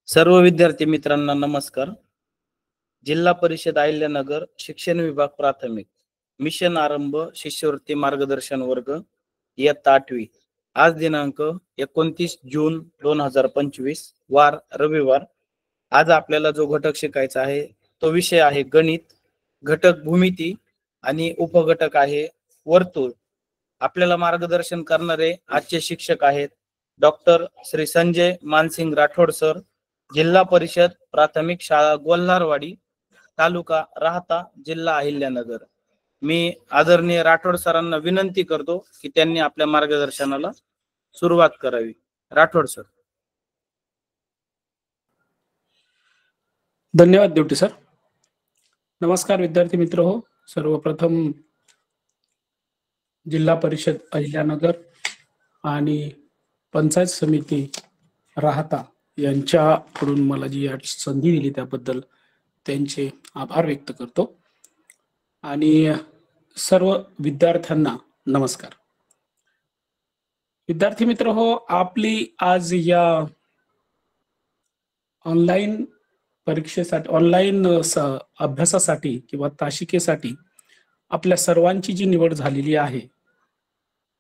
सर्व विद्यार्थी मित्रांना नमस्कार. जिल्हा परिषद अहिल्यानगर शिक्षण विभाग प्राथमिक मिशन आरंभ शिष्यवृत्ती मार्गदर्शन वर्ग इयत्ता 8वी. आज दिनांक 29 जून 2025 वार रविवार. आज आपल्याला जो घटक शिकायचा आहे तो विषय आहे गणित. घटक भूमिती आणि उपघटक आहे वर्तुळ. आपल्याला मार्गदर्शन करणारे आजचे शिक्षक आहेत डॉक्टर श्री संजय मानसिंग राठोड सर, जिल्हा परिषद प्राथमिक शाळा गोल्हारवाडी, तालुका राहता, जिल्हा अहिल्यानगर. मी आदरणीय राठोड सरांना विनंती करतो की त्यांनी आपल्या मार्गदर्शनाला सुरुवात करावी. राठोड सर. धन्यवाद ड्युटी सर. नमस्कार विद्यार्थी मित्र हो. सर्वप्रथम जिल्हा परिषद अहिल्यानगर आणि पंचायत समिती राहता यांच्याकडून मला जी संधी दिली त्याबद्दल त्यांचे आभार व्यक्त करतो. आणि सर्व विद्यार्थ्यांना नमस्कार. विद्यार्थी मित्र हो, आपली आज या ऑनलाईन परीक्षेसाठी, ऑनलाईन अभ्यासासाठी किंवा तासिकेसाठी आपल्या सर्वांची जी निवड झालेली आहे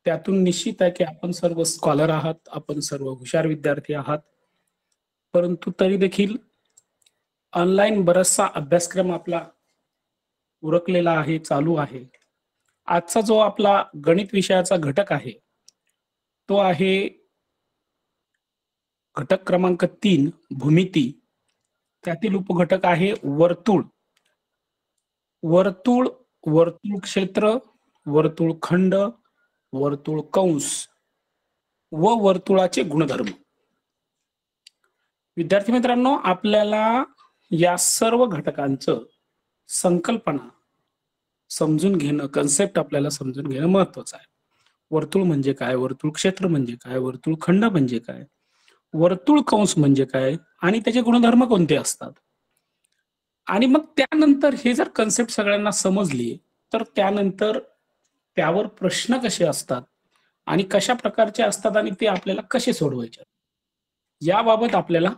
त्यातून निश्चित आहे की आपण सर्व स्कॉलर आहात, आपण सर्व हुशार विद्यार्थी आहात. परंतु तरी देखील ऑनलाईन बराचसा अभ्यासक्रम आपला उरकलेला आहे, चालू आहे. आजचा जो आपला गणित विषयाचा घटक आहे तो आहे घटक क्रमांक 3 भूमिती. त्यातील उपघटक आहे वर्तुळ. वर्तुळ, वर्तुळ क्षेत्र, वर्तुळ खंड, वर्तुळ कंस व वर्तुळाचे गुणधर्म. विद्यार्थी मित्रांनो, आपल्याला या सर्व घटकांचं संकल्पना समजून घेणं, कन्सेप्ट आपल्याला समजून घेणं महत्वाचं आहे. वर्तुळ म्हणजे काय, वर्तुळ क्षेत्र म्हणजे काय, वर्तुळ खंड म्हणजे काय, वर्तुळ कंस म्हणजे काय आणि त्याचे गुणधर्म कोणते असतात. आणि मग त्यानंतर हे जर कन्सेप्ट सगळ्यांना समजली तर त्यानंतर त्यावर प्रश्न कसे असतात आणि कशा प्रकारचे असतात आणि ते आपल्याला कसे सोडवायचे याबाबत आपल्याला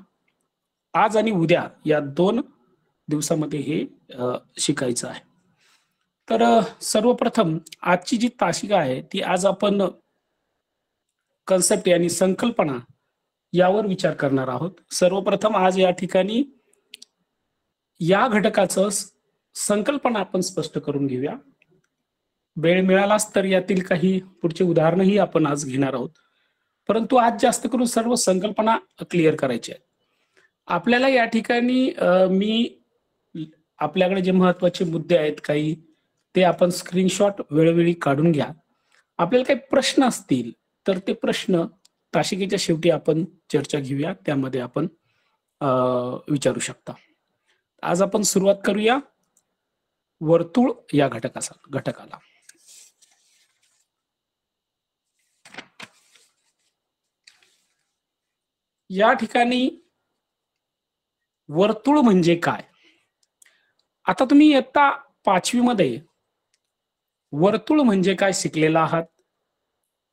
आज आणि उद्या या 2 दिवसामध्ये हे शिकायचं आहे. तर सर्वप्रथम आजची जी तासिका आहे ती आज आपण कन्सेप्ट यानी संकल्पना यावर विचार करणार आहोत. सर्वप्रथम आज या ठिकाणी या घटकाचं संकल्पना आपण स्पष्ट करून घेऊया. वेळ मिळालाच तर यातील काही पुढचे उदाहरणही आपण आज घेणार आहोत. परंतु आज जास्त करून सर्व संकल्पना क्लिअर करायची आहे आपल्याला. या ठिकाणी मी आपल्याकडे जे महत्वाचे मुद्दे आहेत काही ते आपण स्क्रीनशॉट वेळोवेळी काढून घ्या. आपल्याला काही प्रश्न असतील तर ते प्रश्न तासिकेच्या शेवटी आपण चर्चा घेऊया, त्यामध्ये आपण विचारू शकता. आज आपण सुरुवात करूया वर्तुळ या घटकाला. या ठिकाणी वर्तुळ म्हणजे काय. आता तुम्ही इयत्ता 5वी मध्ये वर्तुळ म्हणजे काय शिकलेला आहात,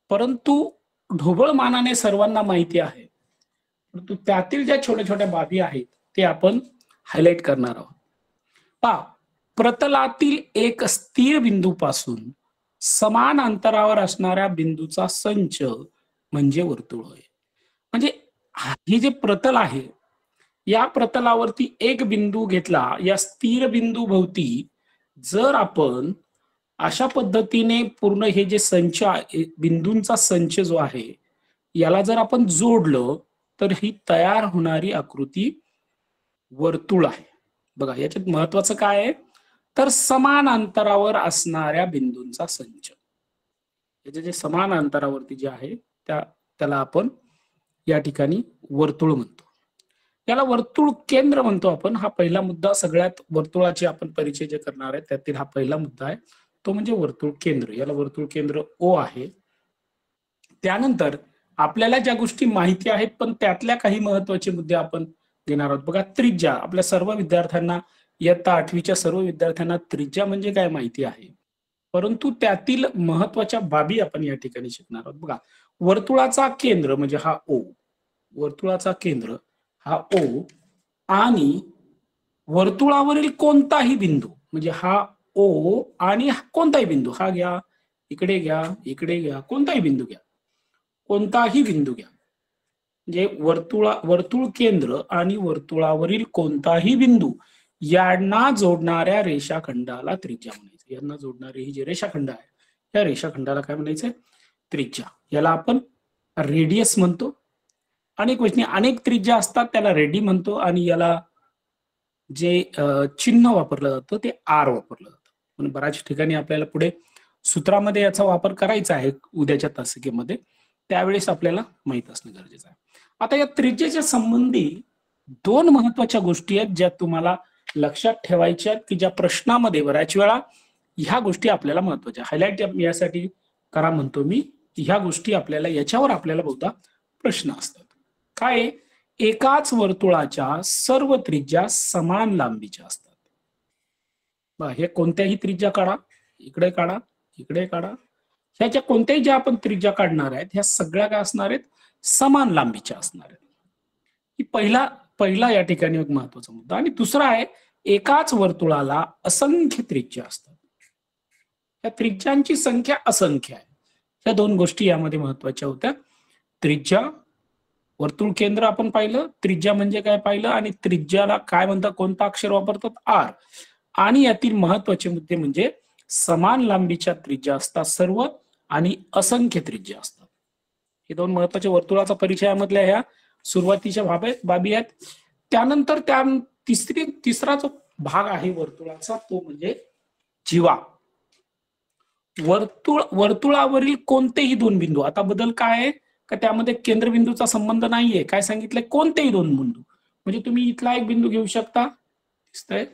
परंतु ढोबळ मानाने सर्वांना माहिती आहे. परंतु त्यातील ज्या छोट्या छोट्या बाबी आहेत ते आपण हायलाइट करणार आहोत. प्रतलातील एक स्थिर बिंदूपासून समान अंतरावर असणाऱ्या बिंदूचा संच म्हणजे वर्तुळ होय. म्हणजे हे जे प्रतल आहे या प्रतलावरती एक बिंदू घेतला, या स्थिर बिंदू भोवती जर आपण अशा पद्धतीने पूर्ण हे जे संच बिंदूंचा संच जो आहे याला जर आपण जोडलं तर ही तयार होणारी आकृती वर्तुळ आहे. बघा याच्यात महत्वाचं काय आहे तर समान अंतरावर असणाऱ्या बिंदूंचा संच. याचे जे समान अंतरावरती जे आहे त्याला आपण या ठिकाणी वर्तुळ म्हणतो. याला वर्तुळ केंद्र म्हणतो आपण. हा पहिला मुद्दा, सगळ्यात वर्तुळाचे आपण परिचय जे करणार आहे त्यातील हा पहिला मुद्दा आहे तो म्हणजे वर्तुळ केंद्र. याला वर्तुळ केंद्र O आहे. त्यानंतर आपल्याला ज्या गोष्टी माहिती आहेत पण त्यातल्या काही महत्वाचे मुद्दे आपण घेणार आहोत. बघा त्रिज्या, आपल्या सर्व विद्यार्थ्यांना इयत्ता 8वीच्या सर्व विद्यार्थ्यांना त्रिज्या म्हणजे काय माहिती आहे, परंतु त्यातील महत्वाच्या बाबी आपण या ठिकाणी शिकणार आहोत. बघा वर्तुळाचा केंद्र म्हणजे हा O, वर्तुळाचा केंद्र हा O आणि वर्तुळावरील कोणताही बिंदू, म्हणजे हा O आणि कोणताही बिंदू, हा घ्या, इकडे घ्या, इकडे घ्या, कोणताही बिंदू घ्या, कोणताही बिंदू घ्या, म्हणजे वर्तुळ केंद्र आणि वर्तुळावरील कोणताही बिंदू यांना जोडणाऱ्या रेषाखंडाला त्रिज्या म्हणायचं. यांना जोडणारे ही जे रेषाखंड आहे त्या रेषाखंडाला काय म्हणायचं? त्रिज्या. याला आपण रेडियस म्हणतो. अनेक त्रिज्या असतात, त्याला रेडी म्हणतो. आणि याला जे चिन्ह वापरलं जातं ते आर वापरलं जातं. पण बऱ्याच ठिकाणी आपल्याला पुढे सूत्रामध्ये याचा वापर करायचा आहे उद्याच्या तासिकेमध्ये, त्यावेळेस आपल्याला माहित असणं गरजेचं आहे. आता या त्रिज्येच्या संबंधी दोन महत्वाच्या गोष्टी आहेत ज्या तुम्हाला लक्षात ठेवायच्या, की ज्या प्रश्नामध्ये बऱ्याच वेळा ह्या गोष्टी आपल्याला महत्वाच्या, हायलाइट यासाठी करा म्हणतो मी. ह्या गोष्टी आपल्याला याच्यावर आपल्याला बहुधा प्रश्न असतात. काय? एकाच वर्तुळाच्या सर्व त्रिज्या समान लांबीच्या असतात. हे कोणत्याही त्रिज्या काढा, इकडे काढा, इकडे काढा, ह्याच्या कोणत्याही ज्या आपण त्रिज्या काढणार आहेत ह्या सगळ्या काय असणार आहेत? समान लांबीच्या असणार आहेत. ही पहिला या ठिकाणी एक महत्वाचा मुद्दा. आणि दुसरा आहे, एकाच वर्तुळाला असंख्य त्रिज्या असतात. या त्रिज्यांची संख्या असंख्य आहे. या दोन गोष्टी यामध्ये महत्वाच्या होत्या. त्रिज्या, वर्तुळ केंद्र आपण पाहिलं, त्रिज्या म्हणजे काय पाहिलं, आणि त्रिज्याला काय म्हणतात, कोणता अक्षर वापरतात? आर. आणि यातील महत्वाचे मुद्दे म्हणजे समान लांबीच्या त्रिज्या असतात सर्व, आणि असंख्य त्रिज्या असतात. हे दोन महत्वाच्या वर्तुळाचा परिचयामधल्या ह्या सुरुवातीच्या बाबी आहेत. त्यानंतर तिसरा जो भाग आहे वर्तुळाचा तो म्हणजे जीवा. वर्तुळावरील कोणतेही दोन बिंदू. आता बदल काय आहे का त्यामध्ये केंद्रबिंदूचा संबंध नाहीये. काय सांगितलंय? कोणतेही दोन बिंदू. म्हणजे तुम्ही इथला एक बिंदू घेऊ शकता, दिसतंय,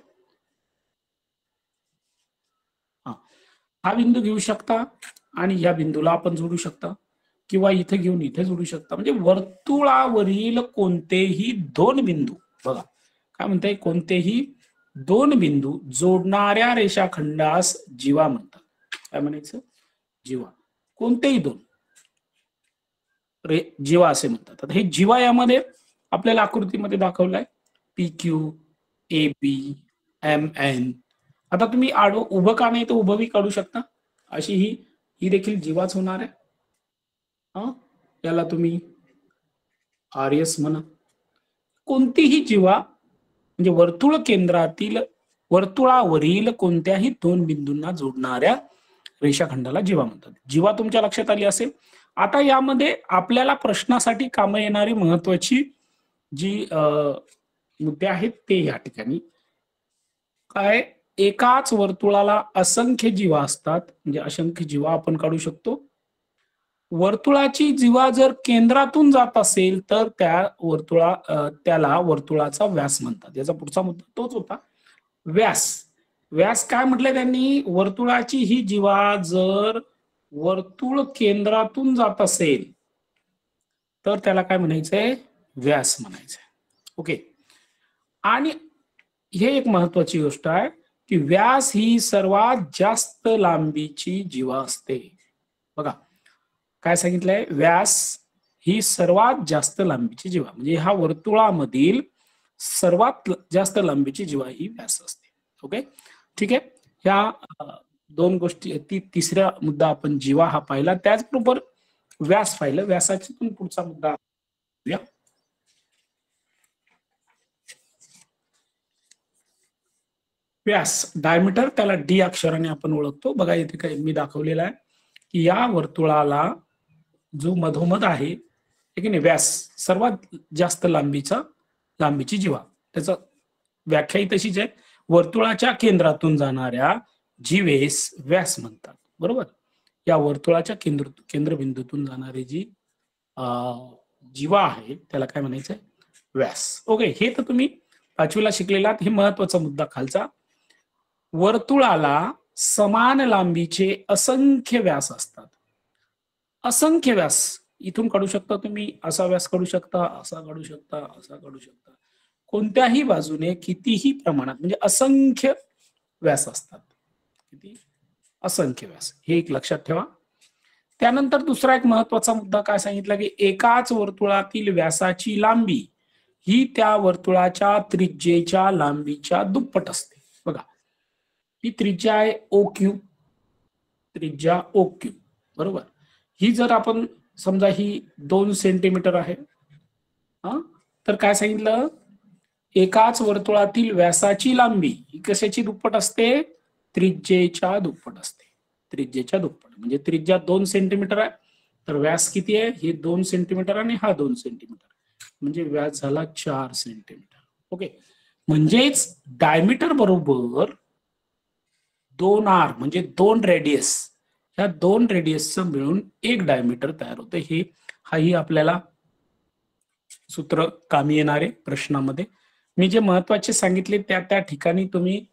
हा बिंदू घेऊ शकता आणि या बिंदूला आपण जोडू शकता, किंवा इथे घेऊन इथे जोडू शकता. म्हणजे वर्तुळावरील कोणतेही दोन बिंदू, बघा काय म्हणताय, कोणतेही दोन बिंदू जोडणाऱ्या रेषाखंडास जीवा म्हणतात. काय म्हणायचं? जीवा. कोणतेही दोन जीवा असे म्हणतात. आता हे जीवा यामध्ये आपल्याला आकृतीमध्ये दाखवलाय, P Q, A B, M N. आता तुम्ही उभं का नाही तर उभं काढू शकता. अशी ही देखील जीवाच होणार आहे. याला तुम्ही आर एस म्हणा. कोणतीही जीवा म्हणजे वर्तुळावरील कोणत्याही दोन बिंदूंना जोडणाऱ्या रेषाखंडाला जीवा म्हणतात. जीवा तुमच्या लक्षात आली असेल. आता यामध्ये आपल्याला प्रश्नासाठी काम येणारी महत्वाची जी मुद्दे आहेत ते या ठिकाणी काय, एकाच वर्तुळाला असंख्य जीवा असतात, म्हणजे असंख्य जीवा आपण काढू शकतो. वर्तुळाची जीवा जर केंद्रातून जात असेल तर त्याला वर्तुळाचा व्यास म्हणतात. याचा पुढचा मुद्दा तोच होता, व्यास. व्यास काय म्हटलंय त्यांनी? वर्तुळाची ही जीवा जर वर्तुळ केंद्रातून जात असेल तर त्याला काय म्हणायचंय? व्यास म्हणायचंय. ओके. आणि हे एक महत्वाची गोष्ट आहे की व्यास ही सर्वात जास्त लांबीची जीवा असते. बघा काय सांगितलंय, व्यास ही सर्वात जास्त लांबीची जीवा, म्हणजे ह्या वर्तुळामधील सर्वात जास्त लांबीची जीवा ही व्यास असते. ओके, ठीक आहे. ह्या दोन गोष्टी, तिसरा मुद्दा आपण जीवा हा पाहिला, त्याचबरोबर व्यास पाहिलं. व्यासाची पण पुढचा मुद्दा व्यास, डायमीटर, त्याला डी अक्षराने आपण ओळखतो. बघा इथे काय मी दाखवलेला आहे की या वर्तुळाला जो मधोमध आहे की नाही, व्यास सर्वात जास्त लांबीची जीवा, त्याचं व्याख्याही तशीच आहे. वर्तुळाच्या केंद्रातून जाणाऱ्या जीवेस व्यास म्हणतात. बरोबर. या वर्तुळाच्या केंद्रबिंदूतून जाणारी जी जीवा आहे त्याला काय म्हणायचंय? व्यास. ओके, हे तर तुम्ही पाचवीला शिकलेला. हे महत्वाचा मुद्दा खालचा. वर्तुळाला समान लांबीचे असंख्य व्यास असतात. असंख्य व्यास इथून काढू शकता तुम्ही, असा व्यास काढू शकता, असा काढू शकता, असा काढू शकता, कोणत्याही बाजूने कितीही प्रमाणात, म्हणजे असंख्य व्यास असतात. किती? असंख्य व्यास. हे एक लक्षात ठेवा. त्यानंतर दुसरा एक महत्वाचा मुद्दा काय सांगितला की एकाच वर्तुळातील व्यासाची लांबी ही त्या वर्तुळाच्या त्रिज्येच्या लांबीच्या दुप्पट असते. बघा, ही त्रिज्या आहे ओ क्यू, त्रिज्या ओ क्यू, बरोबर. ही जर आपण समजा ही 2 सेंटीमीटर आहे, तर काय सांगितलं, एकाच वर्तुळातील व्यासाची लांबी ही कशाची दुप्पट असते, त्रिज्येच्या दुप्पट असते. त्रिज्येच्या दुप्पट म्हणजे त्रिज्या 2 सेंटीमीटर आहे, तर व्यास किती आहे, हे 2 सेंटीमीटर आणि हा 2 सेंटीमीटर, म्हणजे व्यास झाला 4 सेंटीमीटर. ओके, म्हणजेच डायमीटर बरोबर 2R म्हणजे 2 रेडियस, ह्या 2 रेडियसचं मिळून एक डायमीटर तयार होतं. हे हाही आपल्याला सूत्र कामी येणारे प्रश्नामध्ये. मी जे महत्वाचे सांगितले त्या त्या ठिकाणी तुम्ही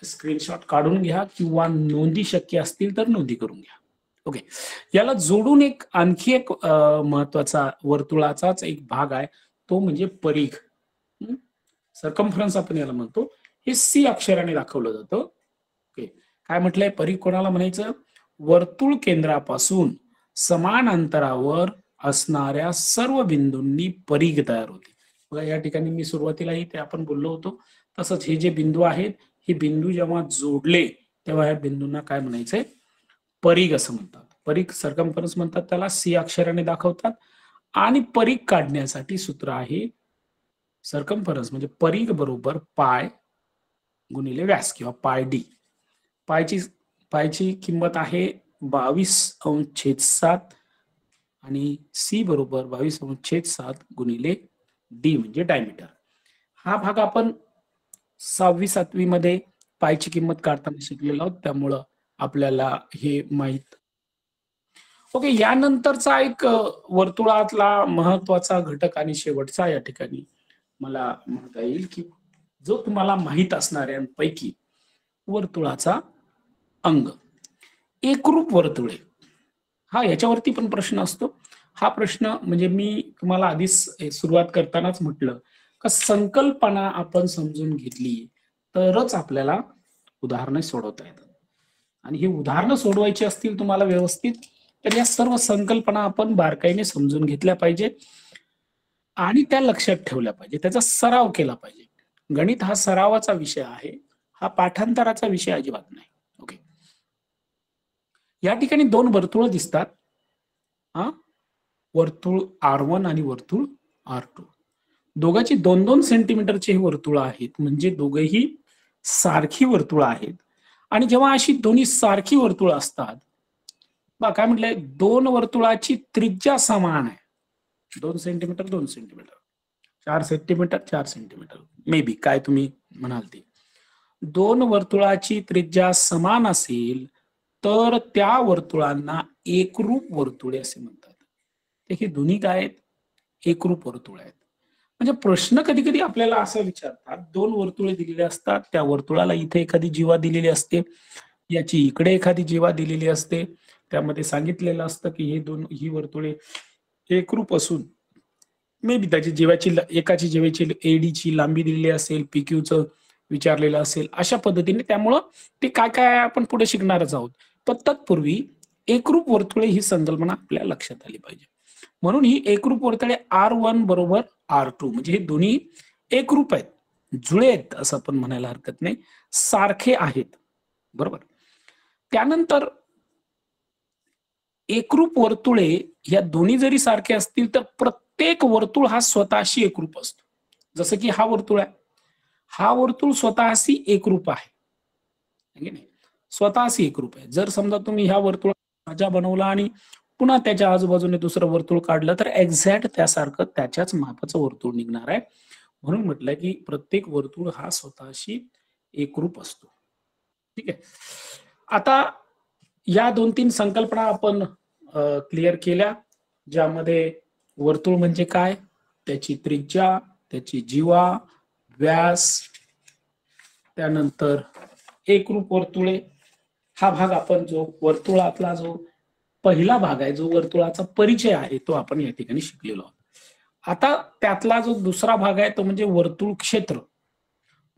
स्क्रीनशॉट काढून घ्या किंवा नोंदी शक्य असतील तर नोंदी करून घ्या. ओके, याला जोडून एक आणखी एक महत्वाचा वर्तुळाचाच एक भाग आहे, तो म्हणजे परिघ. सर्कम्फरन्स आपण याला म्हणतो. हे सी अक्षराने दाखवलं जातं. ओके, काय म्हटलंय, परिघ कोणाला म्हणायचं, वर्तुळ केंद्रापासून समान अंतरावर असणाऱ्या सर्व बिंदूंनी परिघ तयार होते. बघा, या ठिकाणी मी सुरुवातीलाही ते आपण बोललो होतो तसंच हे जे बिंदू आहेत, हे बिंदू जेव्हा जोडले तेव्हा ह्या बिंदूंना काय म्हणायचंय, परिघ असं म्हणतात. परिघ सर्कम्फरन्स म्हणतात त्याला, सी अक्षराने दाखवतात. आणि परिघ काढण्यासाठी सूत्र आहे सर्कम्फरन्स म्हणजे परिघ बरोबर पाय गुणिले व्यास किंवा पाय डी. पायची किंमत आहे 22/7 आणि सी बरोबर 22/7 गुणिले डी म्हणजे डायमीटर. हा भाग आपण 6वी-7वी मध्ये पायची किंमत काढताना शिकलेलो आहोत, त्यामुळं आपल्याला हे माहित. ओके, यानंतरचा एक वर्तुळातला महत्वाचा घटक आणि शेवटचा या ठिकाणी मला म्हणता येईल की जो तुम्हाला माहित असणाऱ्यांपैकी वर्तुळाचा अंग, एकरूप वर्तुळे. हा याच्यावरती पण प्रश्न असतो. हा प्रश्न म्हणजे मी तुम्हाला आधीच सुरुवात करतानाच म्हटलं का संकल्पना आपण समजून घेतली तरच आपल्याला उदाहरणं सोडवता येतात. आणि ही उदाहरणं सोडवायची असतील तुम्हाला व्यवस्थित, तर या सर्व संकल्पना आपण बारकाईने समजून घेतल्या पाहिजे आणि त्या लक्षात ठेवल्या पाहिजे, त्याचा सराव केला पाहिजे. गणित हा सरावाचा विषय आहे, हा पाठांतराचा विषय अजिबात नाही. ओके, या ठिकाणी 2 वर्तुळ दिसतात, वर्तुळ R1 आणि वर्तुळ R2. दोघांची 2-2 सेंटीमीटरचे हे वर्तुळ आहेत, म्हणजे दोघेही सारखी वर्तुळ आहेत. आणि जेव्हा अशी दोन्ही सारखी वर्तुळ असतात, काय म्हटलंय, 2 वर्तुळाची त्रिज्या समान आहे, 2 centimetre 2 centimetre, 4 centimetre 4 centimetre, may be काय तुम्ही म्हणाल ते. 2 वर्तुळाची त्रिज्या समान असेल तर त्या वर्तुळांना एकरूप वर्तुळे असे म्हणतात. हे दोन्ही काय आहेत, एकरूप वर्तुळ आहेत. म्हणजे प्रश्न कधी कधी आपल्याला असं विचारतात, 2 वर्तुळे दिलेले असतात, त्या वर्तुळाला इथे एखादी जीवा दिलेली असते, याची इकडे एखादी जीवा दिलेली असते, त्यामध्ये सांगितलेलं असतं की ही वर्तुळे एकरूप असून मे बी त्याची जीवाची एकाची जीवेची एडीची लांबी दिलेली असेल, पीक्यूचं विचारलेलं असेल, अशा पद्धतीने. त्यामुळं ते काय काय आपण पुढे शिकणारच आहोत. पण तत्पूर्वी एकरूप वर्तुळे ही संकल्पना आपल्या लक्षात आली पाहिजे. म्हणून ही एकरूप वर्तुळे R1 बरोबर R2 म्हणजे हे दोन्ही एकरूप आहेत, जुळे आहेत असं आपण म्हणायला हरकत नाही, सारखे आहेत, बरोबर. त्यानंतर एकरूप वर्तुळे या दोन्ही जरी सारखे असतील तर प्रत्येक वर्तुळ हा स्वतःशी एकरूप असतो. जसं की हा वर्तुळ आहे, हा वर्तुळ स्वतःशी एकरूप आहे, स्वतःशी एकरूप आहे. जर समजा तुम्ही ह्या वर्तुळाचा राजा बनवला आणि पुन्हा त्याच्या आजूबाजूने दुसरं वर्तुळ काढलं तर एक्झॅक्ट त्यासारखं त्याच्याच मापाचं वर्तुळ निघणार आहे. म्हणून म्हटलं की प्रत्येक वर्तुळ हा स्वतःशी एकरूप असतो. ठीक आहे, आता या 2-3 संकल्पना आपण क्लिअर केल्या, ज्यामध्ये वर्तुळ म्हणजे काय, त्याची त्रिज्या, त्याची जीवा, व्यास, त्यानंतर एकरूप वर्तुळे. हा भाग आपण जो वर्तुळातला जो पहिला भाग आहे, जो वर्तुळाचा परिचय आहे, तो आपण या ठिकाणी शिकलेलो आहोत. आता त्यातला जो दुसरा भाग आहे तो म्हणजे वर्तुळ क्षेत्र.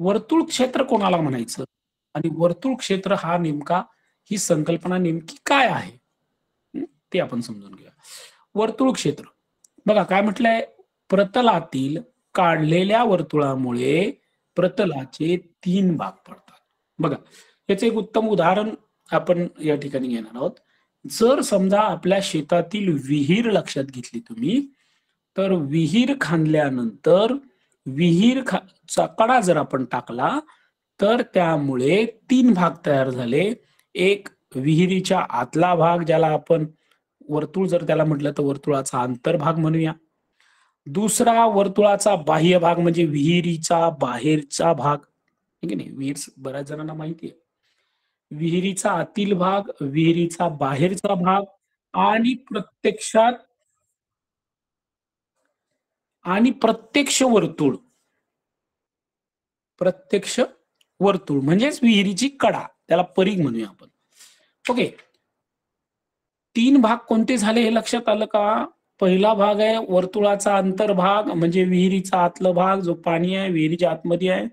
वर्तुळ क्षेत्र कोणाला म्हणायचं आणि वर्तुळ क्षेत्र हा नेमका, ही संकल्पना नेमकी काय आहे, ते आपण समजून घेऊया. वर्तुळ क्षेत्र बघा काय म्हटलंय, प्रतलातील काढलेल्या वर्तुळामुळे प्रतलाचे 3 भाग पडतात. बघा याचं एक उत्तम उदाहरण आपण या ठिकाणी घेणार आहोत. जर समजा आपल्या शेतातील विहीर लक्षात घेतली तुम्ही, तर विहीर खांदल्यानंतर चा कडा जर आपण टाकला तर त्यामुळे 3 भाग तयार झाले. एक विहिरीच्या आतला भाग, ज्याला आपण वर्तुळ जर त्याला म्हटलं तर वर्तुळाचा अंतर्भाग म्हणूया. दुसरा वर्तुळाचा बाह्य भाग म्हणजे विहिरीचा बाहेरचा भाग, ठीक आहे नाही, विहीर बऱ्याच जणांना माहिती आहे. विहिरीचा आतील भाग, विहिरीचा बाहेरचा भाग आणि प्रत्यक्ष वर्तुळ, प्रत्यक्ष वर्तुळ म्हणजेच विहिरीची कडा, त्याला परिघ म्हणूया आपण. ओके, 3 भाग कोणते झाले हे लक्षात आलं का? पहिला भाग आहे वर्तुळाचा अंतर्भाग म्हणजे विहिरीचा आतला भाग, जो पाणी आहे विहिरीच्या आतमध्ये आहे.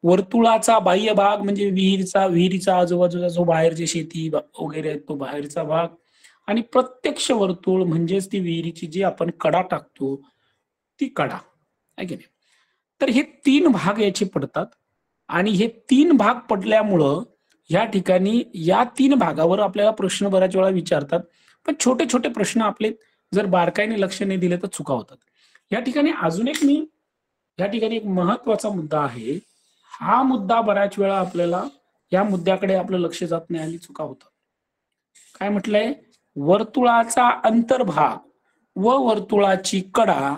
वर्तुळाचा बाह्य भाग म्हणजे विहिरीचा आजूबाजूचा जो बाहेरची शेती वगैरे आहे तो बाहेरचा भाग. आणि प्रत्यक्ष वर्तुळ म्हणजेच ती विहिरीची जी आपण कडा टाकतो ती कडा आहे की नाही. तर हे 3 भाग याचे पडतात आणि हे 3 भाग पडल्यामुळं या ठिकाणी या 3 भागावर आपल्याला प्रश्न बऱ्याच वेळा विचारतात, पण छोटे छोटे प्रश्न आपले जर बारकाईने लक्ष नाही दिले तर चुका होतात. या ठिकाणी अजून एक महत्वाचा मुद्दा आहे. हा मुद्दा बऱ्याच वेळा आपल्याला या मुद्द्याकडे आपलं लक्ष जात नाही आणि चुका होतात. काय म्हटलंय, वर्तुळाचा अंतर्भाग व वर्तुळाची कडा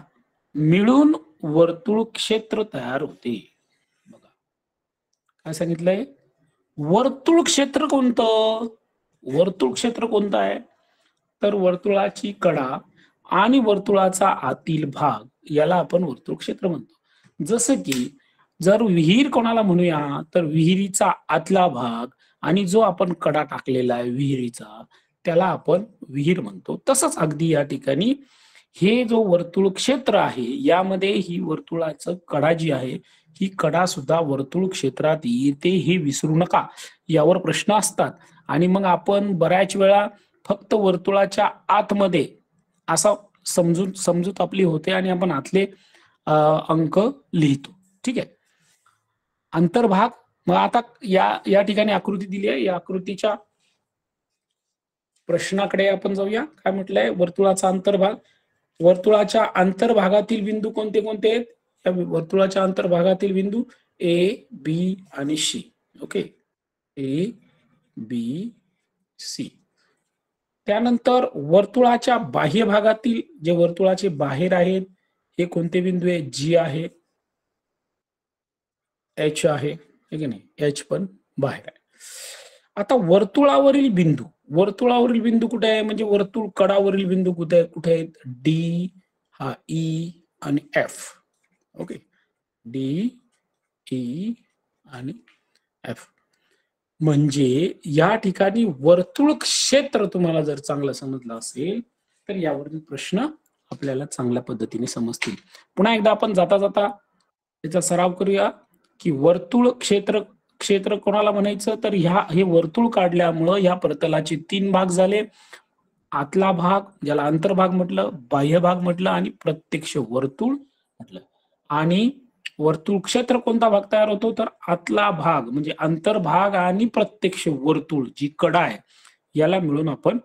मिळून वर्तुळ क्षेत्र तयार होते. बघा काय सांगितलंय, वर्तुळ क्षेत्र कोणतं, वर्तुळ क्षेत्र कोणतं आहे तर वर्तुळाची कडा आणि वर्तुळाचा आतील भाग याला आपण वर्तुळ क्षेत्र म्हणतो. जसं की जर विहीर कोणाला म्हणूया तर विहिरीचा आतला भाग आणि जो आपण कडा टाकलेला आहे विहिरीचा त्याला आपण विहीर म्हणतो. तसंच अगदी या ठिकाणी हे जो वर्तुळ क्षेत्र आहे यामध्ये ही वर्तुळाचं कडा जी आहे ही कडा सुद्धा वर्तुळ क्षेत्रात येते हे विसरू नका. यावर प्रश्न असतात आणि मग आपण बऱ्याच वेळा फक्त वर्तुळाच्या आतमध्ये असा समजूत आपली होते आणि आपण आतले अंक लिहितो. ठीक आहे, अंतर्भाग. मग आता या ठिकाणी आकृती दिली आहे, या आकृतीच्या प्रश्नाकडे आपण जाऊया. काय म्हटलंय, वर्तुळाचा अंतर्भाग. वर्तुळाच्या अंतर्भागातील बिंदू कोणते कोणते आहेत, या वर्तुळाच्या अंतर्भागातील बिंदू ए, बी आणि सी. ओके, ए, बी, सी. त्यानंतर वर्तुळाच्या बाह्य भागातील जे वर्तुळाचे बाहेर आहेत हे कोणते बिंदू आहे, जी आहे, एच आहे, ठीक आहे नाही, एच पण बाहेर आहे. आता वर्तुळावरील बिंदू कुठे आहे म्हणजे वर्तुळ कडावरील बिंदू कुठे आहेत, डी, हा ई आणि एफ. ओके, डी, ई आणि एफ. म्हणजे या ठिकाणी वर्तुळ क्षेत्र तुम्हाला जर चांगलं समजलं असेल तर यावरील प्रश्न आपल्याला चांगल्या पद्धतीने समजतील. पुन्हा एकदा आपण जाता जाता त्याचा सराव करूया की वर्तुळ क्षेत्र कोणाला म्हणायचं तर हे वर्तुळ काढल्यामुळं या प्रतलाचे 3 भाग झाले. आतला भाग ज्याला अंतर्भाग म्हटलं, बाह्य भाग म्हटलं आणि प्रत्यक्ष वर्तुळ म्हटलं. आणि वर्तुळ क्षेत्र कोणता भाग तयार होतो तर आतला भाग म्हणजे अंतर्भाग आणि प्रत्यक्ष वर्तुळ जी कडा आहे याला मिळून आपण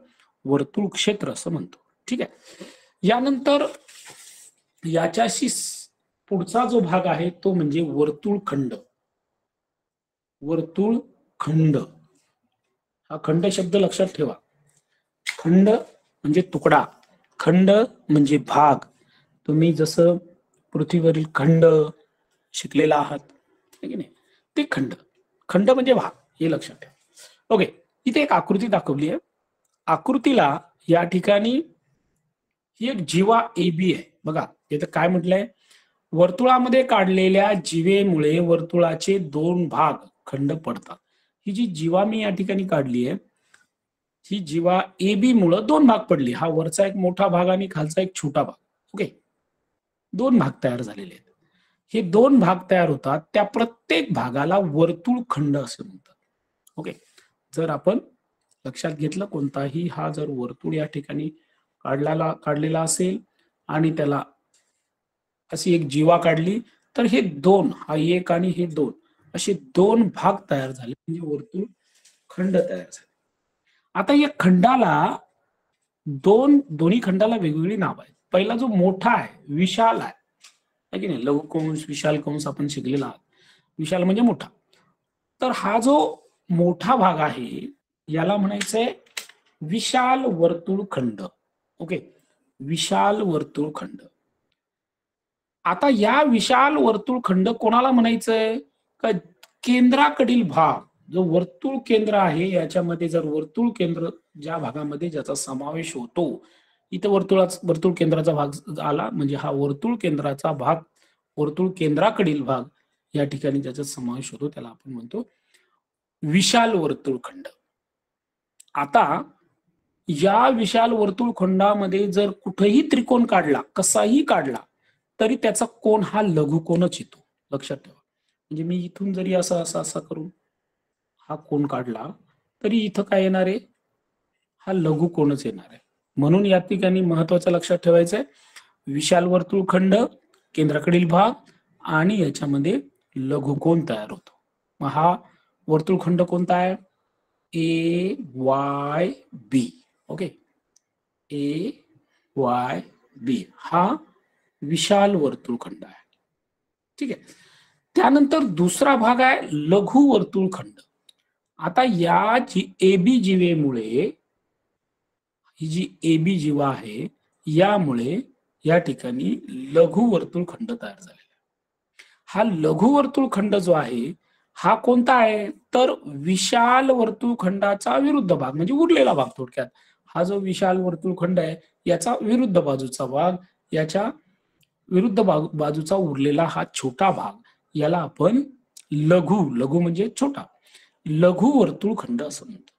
वर्तुळ क्षेत्र असं म्हणतो. ठीक आहे, यानंतर याच्याशी पुढचा जो भाग आहे तो म्हणजे वर्तुळखंड. वर्तुळखंड हा खंड शब्द लक्षात ठेवा. खंड म्हणजे तुकडा, खंड म्हणजे भाग. तुम्ही जसं पृथ्वीवरील खंड शिकलेला आहात की नाही, ते खंड म्हणजे भाग, हे लक्षात ठेवा. ओके, इथे एक आकृती दाखवली आहे. आकृतीला या ठिकाणी ही एक जीवा AB आहे. बघा इथं काय म्हटलंय, वर्तुळामध्ये काढलेल्या जीवेमुळे वर्तुळाचे 2 भाग खंड पडतात. ही जी जीवा मी या ठिकाणी काढली आहे ही जीवा AB मुळे 2 भाग पडले. हा वरचा एक मोठा भाग आणि खालचा एक छोटा भाग. ओके, 2 भाग तयार झालेले आहेत. हे 2 भाग तयार होतात त्या प्रत्येक भागाला वर्तुळखंड असे म्हणतात. ओके, जर आपण लक्षात घेतलं. कोणताही हा जर वर्तुळ या ठिकाणी काढलेला असेल आणि त्याला अशी एक जीवा काढली, तर हे दोन, हा एक आणि हे दोन, असे दोन भाग तयार झाले, म्हणजे वर्तुळ खंड तयार झाले. आता या खंडाला दोन्ही खंडाला वेगवेगळी नाव आहेत. पहिला जो मोठा आहे, विशाल आहे की नाही, लघुकंस विशाल कंस आपण शिकलेला आहात. विशाल म्हणजे मोठा. तर हा जो मोठा भाग आहे याला म्हणायचंय विशाल वर्तुळखंड. ओके, विशाल वर्तुळखंड. आता या विशाल वर्तुळखंड कोणाला म्हणायचंय? का केंद्राकडील भाग, जो वर्तुळ केंद्र आहे याच्यामध्ये जर वर्तुळ केंद्र ज्या भागामध्ये ज्याचा समावेश होतो, इथं वर्तुळ केंद्राचा भाग आला, म्हणजे हा वर्तुळ केंद्राचा भाग, वर्तुळ केंद्राकडील भाग या ठिकाणी ज्याचा समावेश होतो त्याला आपण म्हणतो विशाल वर्तुळखंड. आता या विशाल वर्तुळखंडामध्ये जर कुठेही त्रिकोण काढला, कसाही काढला, तरी त्याचा कोन हा लघुकोनच येतो. लक्षात ठेवा. म्हणजे मी इथून जरी असा असा असा करून हा कोन काढला तरी इथं काय येणार आहे? हा लघुकोनच येणार आहे. म्हणून या ठिकाणी महत्वाचं लक्षात ठेवायचं आहे, विशाल वर्तुळखंड, केंद्राकडील भाग आणि याच्यामध्ये लघुकोन तयार होतो. मग हा वर्तुळखंड कोणता आहे? ए वाय बी. ओके, ए वाय बी हा विशाल वर्तुळखंड आहे. ठीक आहे. त्यानंतर दुसरा भाग आहे लघु वर्तुळखंड. आता या एबी जीवेमुळे, ही जी एबी जीवा आहे यामुळे या ठिकाणी लघु वर्तुळखंड तयार झालेला आहे. हा लघु वर्तुळखंड जो आहे हा कोणता आहे? तर विशाल वर्तुळखंडाचा विरुद्ध भाग, म्हणजे उरलेला भाग. थोडक्यात हा जो विशाल वर्तुळखंड आहे याचा विरुद्ध बाजूचा भाग, याच्या विरुद्ध बाजूचा उरलेला हा छोटा भाग, याला आपण लघु म्हणजे छोटा, लघु वर्तुळखंड असं म्हणतो.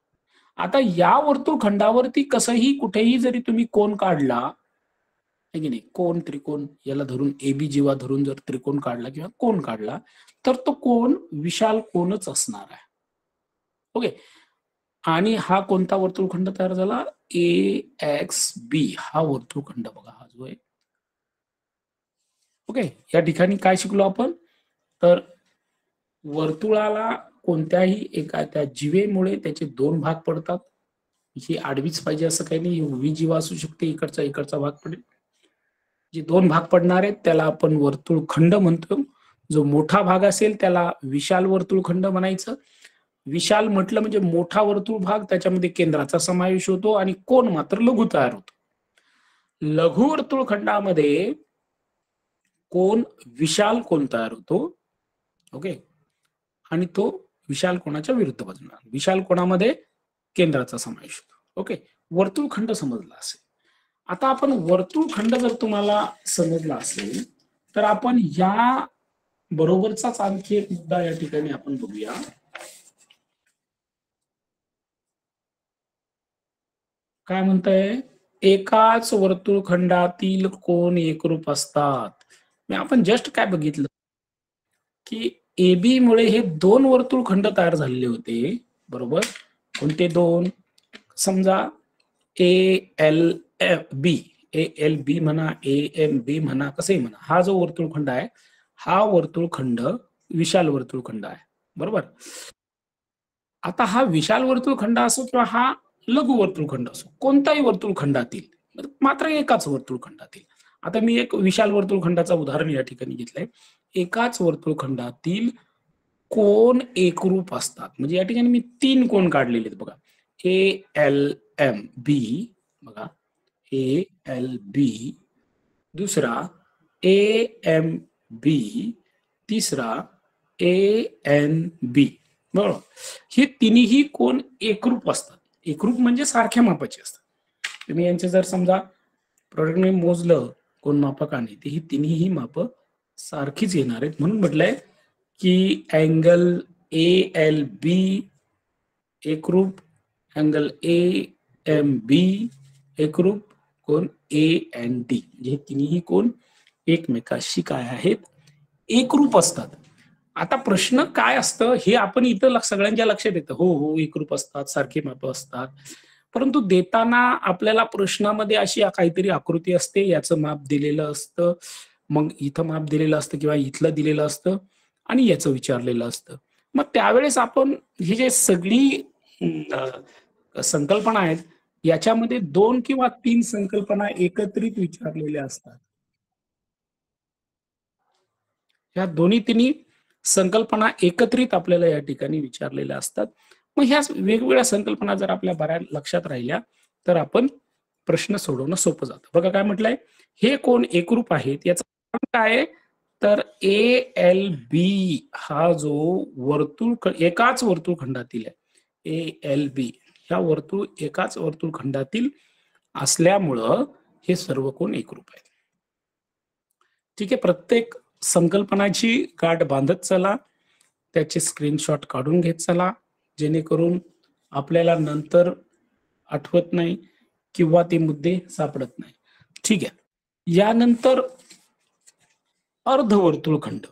आता या वर्तुळखंडावरती कसंही कुठेही जरी तुम्ही कोन काढला आहे की नाही, कोन त्रिकोण याला धरून, एबी जीवा धरून जर त्रिकोण काढला किंवा कोन काढला तर तो कोन विशाल कोनच असणार आहे. ओके, आणि हा कोणता वर्तुळखंड तयार झाला? ए एक्स बी हा वर्तुळखंड बघा, हा जो आहे. ओके, या ठिकाणी काय शिकलो आपण? तर वर्तुळाला कोणत्याही एका त्या जीवेमुळे त्याचे दोन भाग पडतात. ही आडवीच पाहिजे असं काही नाही, उभी जीवा असू शकते, इकडचा भाग पडेल. जे दोन भाग पडणार आहेत त्याला आपण वर्तुळखंड म्हणतो. जो मोठा भाग असेल त्याला विशाल वर्तुळखंड म्हणायचं. विशाल म्हटलं म्हणजे मोठा वर्तुळ भाग, त्याच्यामध्ये केंद्राचा समावेश होतो आणि कोन मात्र लघु तयार होतो. लघु वर्तुळखंडामध्ये कोन विशाल कोन तयार होतो. ओके, आणि तो विशाल कोणाच्या विरुद्ध बाजूला, विशाल कोणामध्ये केंद्राचा समावेश होतो. ओके, वर्तुळखंड समजला असेल. आता आपण वर्तुळखंड जर तुम्हाला समजला असेल तर आपण या बरोबरचाच आणखी एक मुद्दा या ठिकाणी आपण बघूया. काय म्हणताय? एकाच वर्तुळखंडातील कोन एकरूप असतात. आपण जस्ट काय बघितलं की एबी मुळे हे दोन वर्तुळखंड तयार झालेले होते, बरोबर. कोणते दोन? समजा ए एल बी म्हणा, ए एम बी म्हणा, कसंही म्हणा, हा जो वर्तुळखंड आहे हा वर्तुळखंड विशाल वर्तुळखंड आहे, बरोबर. आता हा विशाल वर्तुळखंड असो किंवा हा लघु वर्तुळखंड असो, कोणताही वर्तुळखंडातील, मात्र एकाच वर्तुळखंडातील. आता मी एक विशाल वर्तुळखंडाचं उदाहरण या ठिकाणी घेतलंय. एकाच वर्तुळखंडातील कोन एकरूप असतात. म्हणजे या ठिकाणी मी तीन कोन काढलेले आहेत बघा. ए एल एम बी, बघा, ए एल बी, दुसरा ए एम बी, तिसरा ए एन बी, बरोबर. हे तिन्ही कोन एकरूप असतात. एकरूप म्हणजे सारख्या मापाचे असतात. तुम्ही यांचे जर समजा प्रोडक्टने मोजलं कोन मापकाने, तर ही तिन्ही माप सारखीच येणार आहेत. म्हणून म्हटलंय की अँगल ए एल बी एकरूप, अँगल ए एम बी एकरूप, कोन ए एन डी, म्हणजे तिन्ही कोन एकमेकाशी काय आहेत? एकरूप असतात. आता प्रश्न काय असतं हे आपण इथं सगळ्यांच्या लक्षात येतं, हो हो एकरूप असतात, सारखी माप असतात, परंतु देताना आपल्याला प्रश्नामध्ये अशी काहीतरी आकृती असते, याचं माप दिलेलं असतं, मग इथं माप दिलेलं असतं किंवा इथलं दिलेलं असतं आणि याचं विचारलेलं असतं. मग त्यावेळेस आपण ही जे सगळी संकल्पना आहेत याच्यामध्ये 2 किंवा 3 संकल्पना एकत्रित विचारलेल्या असतात. ह्या दोन्ही तिन्ही संकल्पना एकत्रित आपल्याला या ठिकाणी विचारलेल्या असतात. मग ह्या वेगवेगळ्या संकल्पना जर आपल्या बऱ्याच लक्षात राहिल्या तर आपण प्रश्न सोडवणं सोपं जातं. बघा काय म्हटलंय, हे कोण एकरूप आहेत याचं कारण काय आहे, तर ए एल बी हा जो वर्तुळ एकाच वर्तुळखंडातील आहे, ए एल बी ह्या वर्तुळ एकाच वर्तुळखंडातील असल्यामुळं हे सर्व कोण एकरूप आहेत. ठीक आहे, प्रत्येक संकल्पनाची गाठ बांधत चला, त्याचे स्क्रीनशॉट काढून घेत चला, जेणेकरून आपल्याला नंतर आठवत नाही किंवा ते मुद्दे सापडत नाही. ठीक आहे, यानंतर अर्धवर्तुळखंड.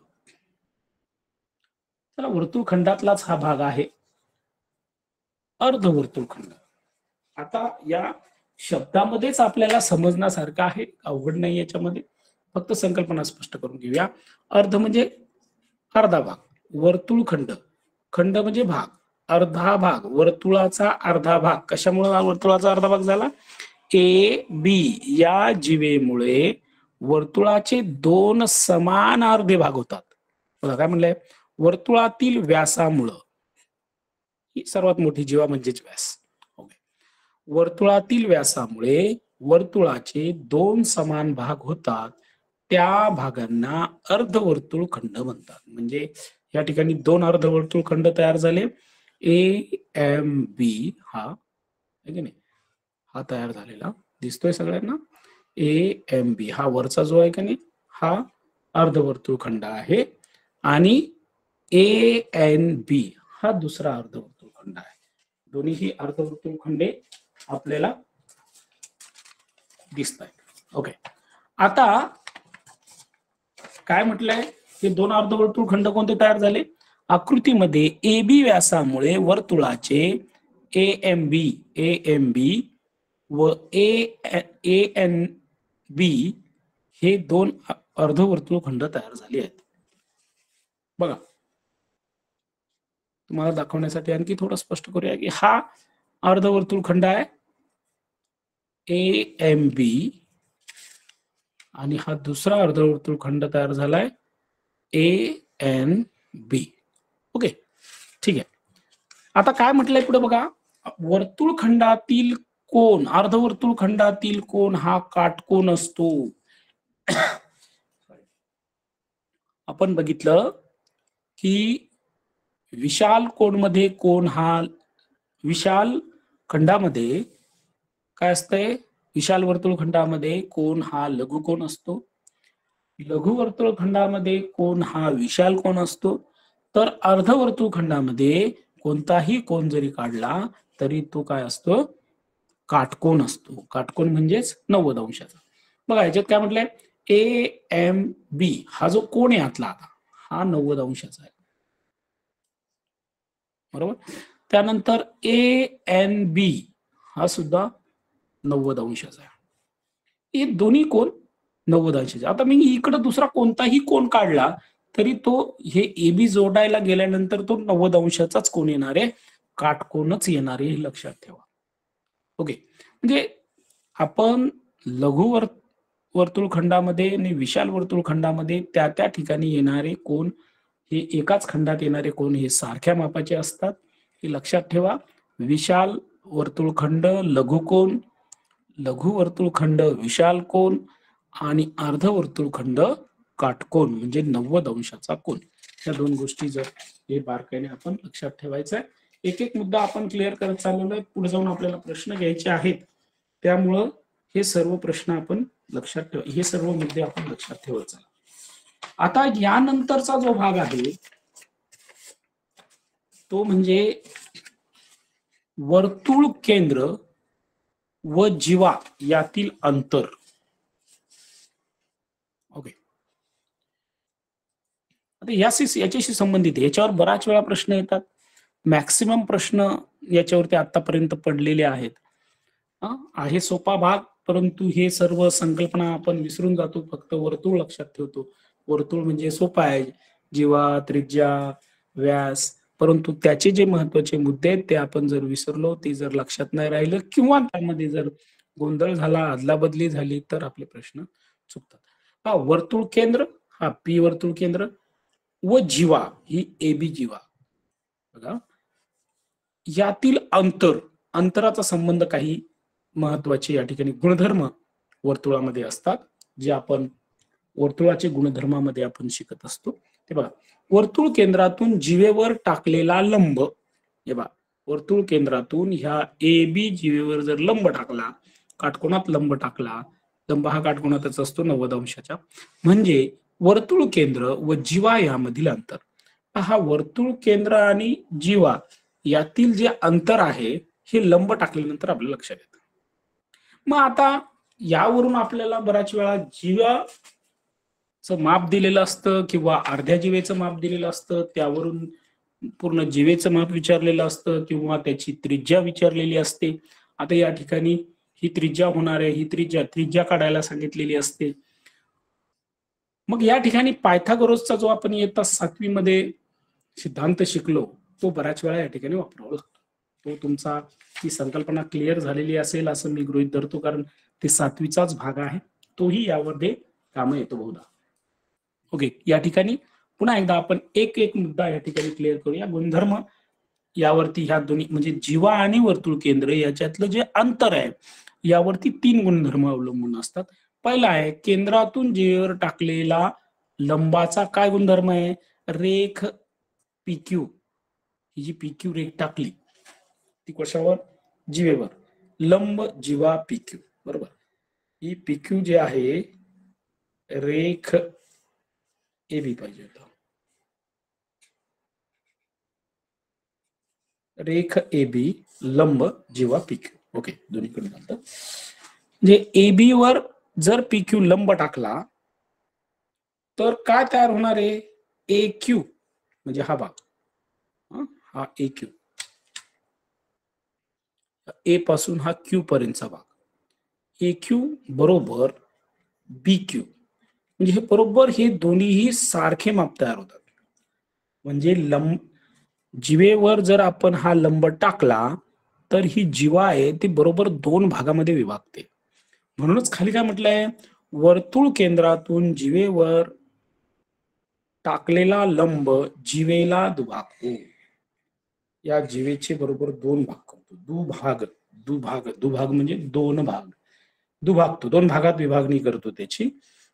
तर वर्तुळखंडातलाच हा भाग आहे अर्धवर्तुळखंड. आता या शब्दामध्येच आपल्याला समजण्यासारखं आहे, अवघड नाही याच्यामध्ये, फक्त संकल्पना स्पष्ट करून घेऊया. अर्ध म्हणजे अर्धा भाग, वर्तुळखंड, खंड म्हणजे भाग, अर्धा भाग, वर्तुळाचा अर्धा भाग. कशामुळे वर्तुळाचा अर्धा भाग झाला, ए बी या जीवेमुळे वर्तुळाचे 2 समान अर्धे भाग होतात. बघा काय म्हणलंय, वर्तुळातील व्यासामुळं, ही सर्वात मोठी जीवा म्हणजेच व्यास, वर्तुळातील व्यासामुळे वर्तुळाचे 2 समान भाग होतात, त्या भागांना अर्धवर्तुळखंड म्हणतात. म्हणजे या ठिकाणी 2 अर्धवर्तुळखंड तयार झाले, ए एम बी हा आहे की नाही, हा तयार झालेला दिसतोय सगळ्यांना. ए एम बी हा वरचा जो आहे की नाही हा अर्धवर्तुळखंड आहे आणि ए एन बी हा दुसरा अर्धवर्तुळखंड आहे. दोन्ही अर्धवर्तुळखंडे आपल्याला दिसत आहेत. ओके, आता काय म्हटलंय, हे 2 अर्धवर्तुळखंड कोणते तयार झाले, आकृतीमध्ये ए बी व्यासामुळे वर्तुळाचे ए एम बी व ए एन बी हे 2 अर्धवर्तुळखंड तयार झाले आहेत. बघा, तुम्हाला दाखवण्यासाठी आणखी थोडं स्पष्ट करूया की हा अर्धवर्तुळखंड आहे ए एम बी आणि हा दुसरा अर्धवर्तुळखंड तयार झालाय ए एन बी. ओके, ठीक आहे. आता काय म्हटलंय पुढे बघा, वर्तुळखंडातील कोन, अर्धवर्तुळखंडातील कोन हा काटकोन असतो. आपण बघितलं की विशाल कोनमध्ये कोन हा, विशाल खंडामध्ये काय असतंय, विशाल वर्तुळखंडामध्ये कोन हा लघुकोन असतो, लघु वर्तुळखंडामध्ये कोन हा विशाल कोन असतो, तर अर्धवर्तुळखंडामध्ये कोणताही कोन जरी काढला तरी तो काय असतो, काटकोन असतो. काटकोन म्हणजेच 90 अंशाचा. बघा याच्यात काय म्हटलंय, ए एम बी हा जो कोन आहे आतला आता हा 90 अंशाचा आहे, बरोबर. त्यानंतर ए एन बी हा सुद्धा 90 अंशाचा आहे. हे दोन्ही कोन 90 अंशाचे. आता मी इकडे दुसरा कोणताही कोन काढला तरी तो हे ए बी जोडायला गेल्यानंतर तो 90 अंशाचाच कोन येणार आहे, काटकोनच येणार आहे, हे लक्षात ठेवा. ओके, म्हणजे आपण लघु वर्तुळखंडामध्ये आणि विशाल वर्तुळखंडामध्ये त्या त्या ठिकाणी येणारे कोन, हे एकाच खंडात येणारे कोन हे सारख्या मापाचे असतात, हे लक्षात ठेवा. विशाल वर्तुळखंड लघुकोन, लघु वर्तुळखंड विशाल कोन आणि अर्धवर्तुळखंड काटकोन म्हणजे 90 अंशाचा कोन. या 2 गोष्टी जर हे बारकाईने आपण लक्षात ठेवायचं आहे. एक एक मुद्दा आपण क्लिअर करत चाललेलो आहे, पुढे जाऊन आपल्याला प्रश्न घ्यायचे आहेत, त्यामुळं हे सर्व प्रश्न आपण लक्षात ठेवा, हे सर्व मुद्दे आपण लक्षात ठेवत चला. आता यानंतरचा जो भाग आहे तो म्हणजे वर्तुळ केंद्र व जीवा यातील अंतर. ओके, आता याच्याशी संबंधित आहे. याच्यावर बराच वेळा प्रश्न येतात. मॅक्सिमम प्रश्न याच्यावरती आतापर्यंत पडलेले आहेत. आहे सोपा भाग, परंतु हे सर्व संकल्पना आपण विसरून जातो, फक्त वर्तुळ लक्षात ठेवतो. वर्तुळ म्हणजे सोपा आहे, जीवा, त्रिज्या, व्यास, परंतु त्याचे जे महत्वाचे मुद्दे आहेत ते आपण जर विसरलो, ते जर लक्षात नाही राहिलं किंवा त्यामध्ये जर गोंधळ झाला, अदलाबदली झाली, तर आपले प्रश्न चुकतात. हा वर्तुळ केंद्र, हा पी वर्तुळ केंद्र व जीवा ही एबी जीवा, बघा यातील अंतराचा संबंध काही महत्वाचे या ठिकाणी गुणधर्म वर्तुळामध्ये असतात, जे आपण वर्तुळाचे गुणधर्मामध्ये आपण शिकत असतो. ते बघा, वर्तुळ केंद्रातून जीवेवर टाकलेला लंब, हे बघा वर्तुळ केंद्रातून ह्या ए बी जीवेवर जर लंब टाकला, काटकोनात लंब टाकला, लंब हा काटकोनातच असतो 90 अंशाच्या, म्हणजे वर्तुळ केंद्र व जीवा यामधील अंतर. हा वर्तुळ केंद्र आणि जीवा यातील जे अंतर आहे हे लंब टाकल्यानंतर आपल्या लक्षात येतं. मग आता यावरून आपल्याला बऱ्याच वेळा जीवाचं माप दिलेलं असतं किंवा अर्ध्या जीवेचं माप दिलेलं असतं, त्यावरून पूर्ण जीवेचं माप विचारलेलं असतं किंवा त्याची त्रिज्या विचारलेली असते. आता या ठिकाणी ही त्रिज्या होणार आहे, ही त्रिज्या काढायला सांगितलेली असते. मग या ठिकाणी पायथागोरसचा जो आपण इयत्ता 7वी मध्ये सिद्धांत शिकलो, तो बऱ्याच वेळा या ठिकाणी वापरावा लागतो. तो तुमचा ही संकल्पना क्लिअर झालेली असेल असं मी गृहीत धरतो, कारण ते 7वीचाच भाग आहे, तोही यामध्ये कामं येतो बहुधा. ओके, या ठिकाणी पुन्हा एकदा आपण एक एक मुद्दा या ठिकाणी क्लिअर करूया. गुणधर्म यावरती ह्या दोन्ही म्हणजे जीवा आणि वर्तुळ केंद्र याच्यातलं जे अंतर आहे यावरती 3 गुणधर्म अवलंबून असतात. पहिला आहे केंद्रातून जीवेवर टाकलेला लंबाचा काय गुणधर्म आहे, रेख PQ. ही जी PQ रेख टाकली ती कशावर, जीवेवर, लंब जीवा PQ, बरोबर. ही PQ जे आहे रेख AB पाहिजे होता, रेख AB लंब जीवा PQ. ओके, दोन्हीकडे घालतात. म्हणजे AB वर जर PQ लंब टाकला तर काय तयार होणार आहे, AQ, म्हणजे हा भाग, हा AQ, A पासून हा Q पर्यंतचा भाग, AQ बरोबर BQ, म्हणजे हे बरोबर हे दोन्हीही सारखे माप तयार होतात. म्हणजे जीवेवर जर आपण हा लंब टाकला तर ही जीवा आहे ती बरोबर 2 भागामध्ये विभागते. म्हणूनच खाली काय म्हटलंय, वर्तुळ केंद्रातून जीवेवर टाकलेला लंब जीवेला दुभागतो. या जीवेचे बरोबर 2 भाग करतो. दुभाग म्हणजे 2 भाग, दुभागतो, 2 भागात विभागणी करतो त्याची.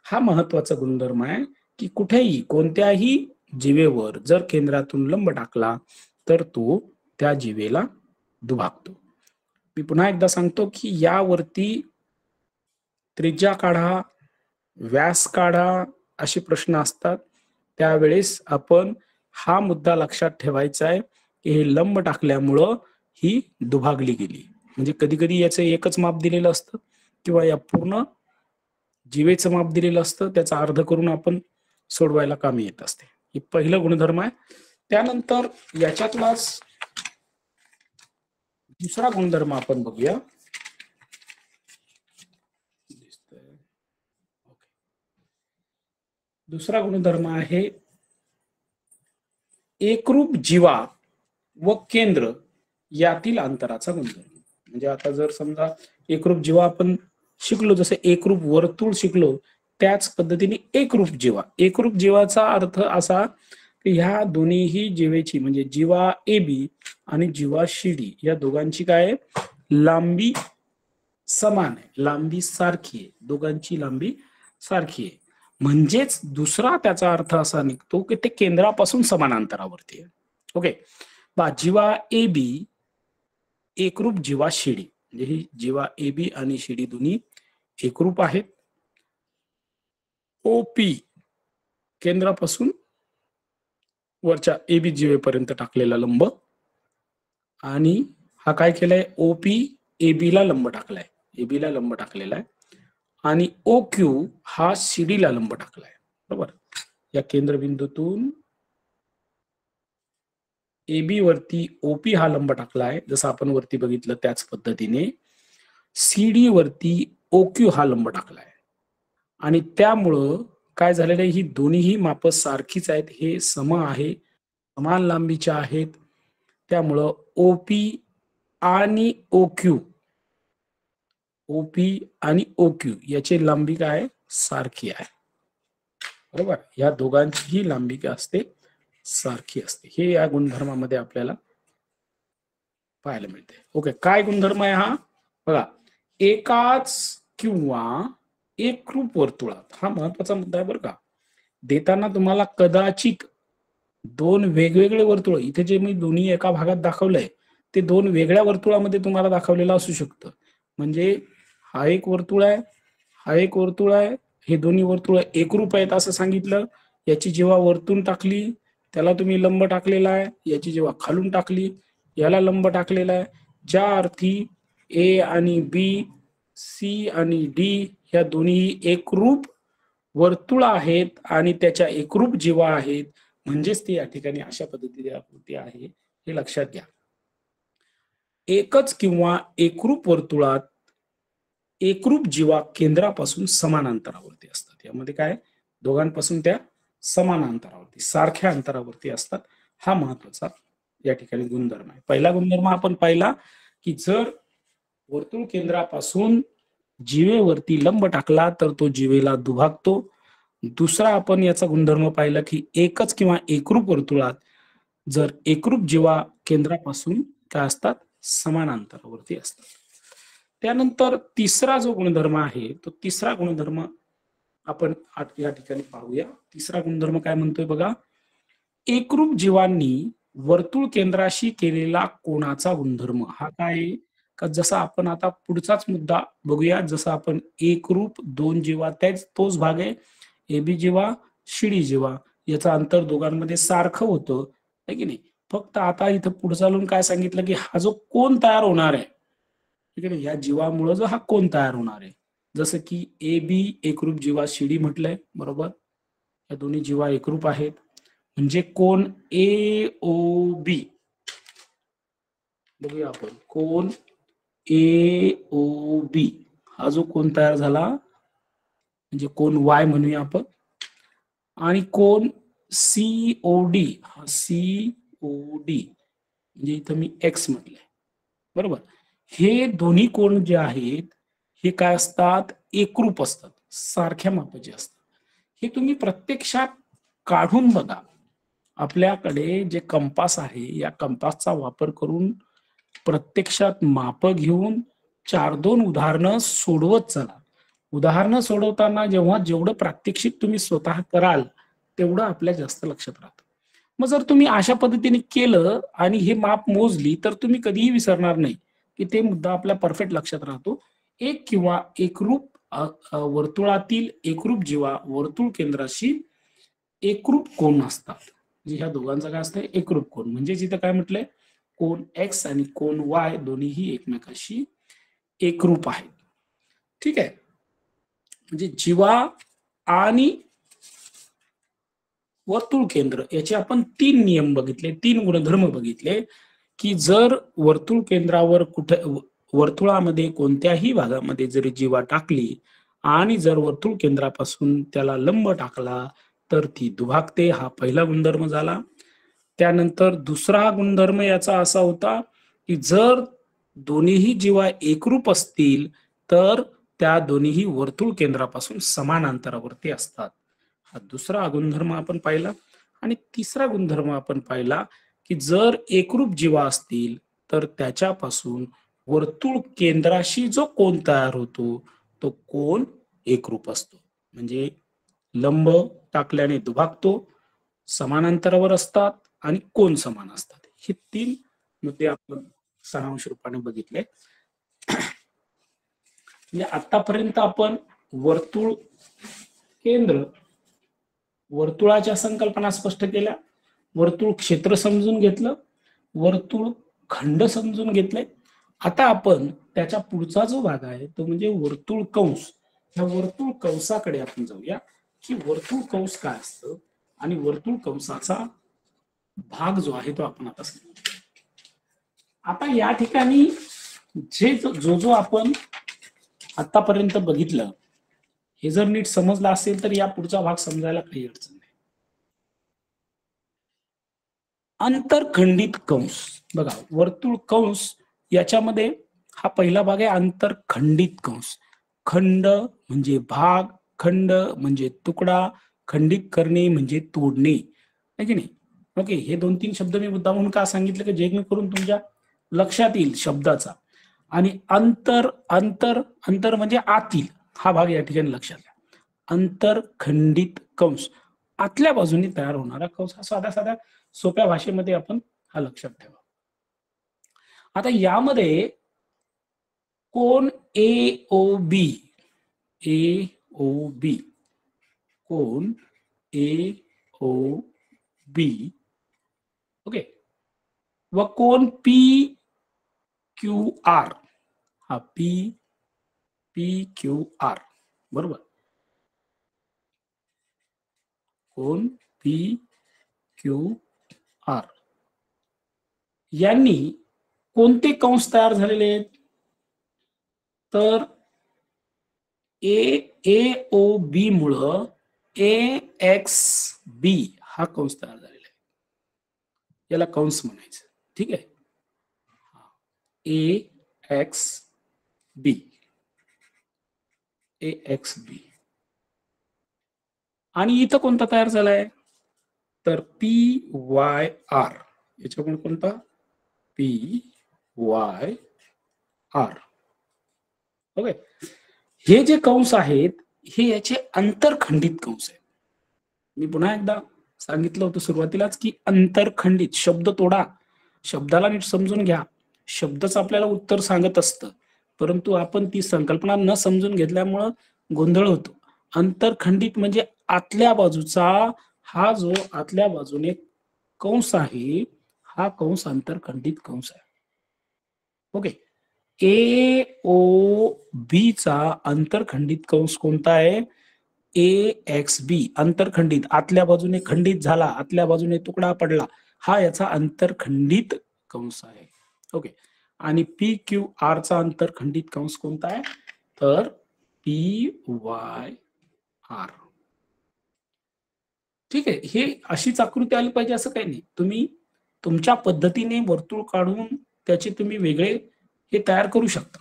हा महत्वाचा गुणधर्म आहे की कुठेही कोणत्याही जीवेवर जर केंद्रातून लंब टाकला तर तो त्या जीवेला दुभागतो. मी पुन्हा एकदा सांगतो की यावरती त्रिज्या काढा, व्यास काढा असे प्रश्न असतात. त्यावेळेस आपण हा मुद्दा लक्षात ठेवायचा आहे की हे लंब टाकल्यामुळं ही दुभागली गेली. म्हणजे कधी कधी याचं एकच माप दिलेलं असतं किंवा या पूर्ण जीवेचं माप दिलेलं असतं, त्याचा अर्ध करून आपण सोडवायला कामी येत असते. हे पहिलं गुणधर्म आहे. त्यानंतर याच्यातलाच दुसरा गुणधर्म आपण बघूया. दुसरा गुणधर्म आहे एकरूप जीवा व केंद्र यातील अंतराचा गुणधर्म. म्हणजे आता जर समजा एकरूप जीवा आपण शिकलो, जसं एकरूप वर्तुळ शिकलो, त्याच पद्धतीने एकरूप जीवाचा अर्थ असा की ह्या दोन्हीही जीवेची म्हणजे जीवा AB आणि जीवा CD या दोघांची काय लांबी समान आहे, लांबी सारखी आहे, दोघांची लांबी सारखी आहे. म्हणजेच दुसरा त्याचा अर्थ असा निघतो की ते केंद्रापासून समान अंतरावरती आहे. ओके, जीवा AB एकरूप जीवा CD, म्हणजे ही जीवा AB आणि CD दोन्ही एकरूप आहेत. OP केंद्रापासून वरच्या AB जीवेपर्यंत टाकलेला लंब, आणि हा काय केलाय, OP AB ला लंब टाकलाय, AB ला लंब टाकलेला आहे, आणि OQ हा CD ला लंब टाकलाय, बरोबर. या केंद्रबिंदूतून AB वरती OP हा लंब टाकला आहे, जसं आपण वरती बघितलं त्याच पद्धतीने CD वरती OQ हा लंब टाकला आहे. आणि त्यामुळं काय झालेलं आहे, ही दोन्हीही माप सारखीच आहेत, हे सम आहे, समान लांबीच्या आहेत. त्यामुळं OP आणि OQ याची लांबी काय सारखी आहे, बरोबर. या दोघांचीही लांबी काय असते, सारखी असते. हे या गुणधर्मामध्ये आपल्याला पाहायला मिळते. ओके, काय गुणधर्म आहे हा बघा. एकाच किंवा एकरूप वर्तुळात, हा महत्वाचा मुद्दा आहे बरं का. देताना तुम्हाला कदाचित दोन वेगवेगळे वर्तुळ, इथे जे मी दोन्ही एका भागात दाखवलंय ते दोन वेगळ्या वर्तुळामध्ये तुम्हाला दाखवलेलं असू शकतं. म्हणजे हा एक वर्तुळ आहे, हा एक वर्तुळ आहे, हे दोन्ही वर्तुळ एकरूप आहेत असं सांगितलं. याची जेव्हा वरतून टाकली त्याला तुम्ही लंब टाकलेला आहे, याची जेव्हा खालून टाकली याला लंब टाकलेला आहे. ज्या अर्थी A आणि B, C आणि D ह्या दोन्ही एकरूप वर्तुळ आहेत आणि त्याच्या एकरूप जीवा आहेत, म्हणजेच ती या ठिकाणी अशा पद्धतीने आकृती आहे, हे लक्षात घ्या. एकच किंवा एकरूप वर्तुळात एकरूप जीवा केंद्रापासून समान अंतरावरती असतात. यामध्ये काय, दोघांपासून त्या समान अंतरावरती, सारख्या अंतरावरती असतात. हा महत्वाचा या ठिकाणी गुणधर्म आहे. पहिला गुणधर्म आपण पाहिला की जर वर्तुळ केंद्रापासून जीवेवरती लंब टाकला तर तो जीवेला दुभागतो. दुसरा आपण याचा गुणधर्म पाहिला की एकच किंवा एकरूप वर्तुळात जर एकरूप जीवा केंद्रापासून काय असतात, समान अंतरावरती असतात. त्यानंतर तिसरा जो गुणधर्म आहे, तो तिसरा गुणधर्म आपण या ठिकाणी पाहूया. तिसरा गुणधर्म काय म्हणतोय बघा. एकरूप जीवांनी वर्तुळ केंद्राशी केलेला कोणाचा गुणधर्म. हा काय आहे का, जसा आपण आता पुढचाच मुद्दा बघूया. जसं आपण एकरूप दोन जीवा, तोच भाग आहे. AB जीवा, CD जीवा, याचं अंतर दोघांमध्ये सारखं होतं, है की नाही. फक्त आता इथं पुढे चालून काय सांगितलं की हा जो कोन तयार होणार आहे, ठीक आहे, या जीवामुळे जो हा कोन तयार होणार आहे, जसं की AB एकरूप जीवा CD म्हटलंय, बरोबर. या दोन्ही जीवा एकरूप आहेत, म्हणजे कोन AOB बघूया आपण. कोन AOB हा जो कोन तयार झाला, म्हणजे कोन Y म्हणूया आपण. आणि कोन COD, हा COD म्हणजे इथं मी X म्हटलंय, बरोबर. हे दोन्ही कोन जे आहेत हे काय असतात, एकरूप असतात, सारख्या मापाचे असतात. हे तुम्ही प्रत्यक्षात काढून बघा. आपल्याकडे जे कंपास आहे, या कंपासचा वापर करून प्रत्यक्षात माप घेऊन 4-2 उदाहरणं सोडवत चला. उदाहरणं सोडवताना जेवढं प्रात्यक्षिक तुम्ही स्वतः कराल तेवढं आपल्या जास्त लक्षात राहतं. मग जर तुम्ही अशा पद्धतीने केलं आणि हे माप मोजली तर तुम्ही कधीही विसरणार नाही की ते मुद्दा आपल्या परफेक्ट लक्षात राहतो. एक किंवा एकरूप वर्तुळातील एकरूप जीवा वर्तुळ केंद्राशी एकरूप कोन असतात. म्हणजे ह्या दोघांचा काय असतं, एकरूप कोन. म्हणजे जिथं काय म्हटलंय, कोन X आणि कोन Y दोन्हीही एकमेकाशी एकरूप आहेत. ठीक आहे. म्हणजे जीवा आणि वर्तुळ केंद्र याचे आपण 3 नियम बघितले, 3 गुणधर्म बघितले की जर वर्तुळ केंद्रावर कुठे वर्तुळामध्ये कोणत्याही भागामध्ये जरी जीवा टाकली आणि जर वर्तुळ केंद्रापासून त्याला लंब टाकला तर ती दुभागते. हा पहिला गुणधर्म झाला. त्यानंतर दुसरा गुणधर्म याचा असा होता की जर दोन्हीही जीवा एकरूप असतील तर त्या दोन्हीही वर्तुळ केंद्रापासून समान अंतरावरती असतात. हा दुसरा गुणधर्म आपण पाहिला. आणि तिसरा गुणधर्म आपण पाहिला की जर एकरूप जीवा असतील तर त्याच्यापासून वर्तुळ केंद्राशी जो कोन तयार होतो तो कोन एकरूप असतो. म्हणजे लंब टाकल्याने दुभागतो, समान अंतरावर असतात आणि कोन समान असतात. हे 3 मुद्दे आपण सारांश रूपाने बघितले. म्हणजे आतापर्यंत आपण वर्तुळ केंद्र, वर्तुळाच्या संकल्पना स्पष्ट केल्या, वर्तुळ क्षेत्र समजून घेतलं, वर्तुळ खंड समजून घेतले. आता आपण त्याच्या पुढचा जो भाग आहे तो म्हणजे वर्तुळ कंस. ह्या वर्तुळ कंसाकडे आपण जाऊया की वर्तुळ कंस काय असतं आणि वर्तुळ कंसाचा भाग जो आहे तो आपण आता समजू. आता या ठिकाणी जो आपण आतापर्यंत बघितलं हे जर नीट समजलं असेल तर या पुढचा भाग समजायला काही अडचण नाही. आंतरखंडित कंस बघा, वर्तुळ कंस याच्यामध्ये हा पहिला भाग आहे आंतरखंडित कंस. खंड म्हणजे भाग, खंड म्हणजे तुकडा, खंडित करणे म्हणजे तोडणे, आहे की नाही. ओके, हे 2-3 शब्द मी मुद्दा म्हणून का सांगितलं की जेणेकरून तुमच्या लक्षात येईल शब्दाचा. आणि अंतर अंतर अंतर म्हणजे आतील, हा भाग या ठिकाणी लक्षात घ्या. अंतरखंडित कंस आतल्या बाजूने तयार होणारा कंस, हा साध्या साध्या सोप्या भाषेमध्ये आपण हा लक्षात ठेवा. आता यामध्ये कोण ए ओ बी, ए ओ बी, कोण ए ओ बी, ओके, व कोण पी क्यू आर, हा पी पी क्यू आर, बरोबर. कोण पी क्यू आर यांनी कोणते कंस तयार झालेले आहेत, तर ए ओ बी मुळे ए एक्स बी हा कंस तयार झालेला आहे, याला कंस म्हणायचं. ठीक आहे, ए एक्स बी, ए एक्स बी. आणि इथं कोणता तयार झालाय, तर पी वाय आर, याच्याकडून कोणता पी वाय आर. ओके, हे जे कंस आहेत हे याचे अंतरखंडित कंस आहेत. मी पुन्हा एकदा सांगितलं होतं सुरुवातीलाच की अंतरखंडित शब्द तोडा, शब्दाला नीट समजून घ्या. शब्दच आपल्याला उत्तर सांगत असतं, परंतु आपण ती संकल्पना न समजून घेतल्यामुळं गोंधळ होतो. अंतरखंडित म्हणजे आतल्या बाजूचा, हा जो आतल्या बाजूने कंस आहे हा कंस अंतरखंडित कंस आहे. ओके, ए ओ बी चा अंतरखंडित कंस कोणता आहे, ए एक्स बी, अंतरखंडित, आतल्या बाजूने खंडित झाला, आतल्या बाजूने तुकडा पडला, हा याचा अंतरखंडित कंस आहे. ओके, आणि पी क्यू आर चा अंतरखंडित कंस कोणता आहे, तर पी वाय आर. ठीक आहे, हे अशीच आकृती आली पाहिजे असं काही नाही. तुम्ही तुमच्या पद्धतीने वर्तुळ काढून त्याचे तुम्ही वेगळे हे तयार करू शकता.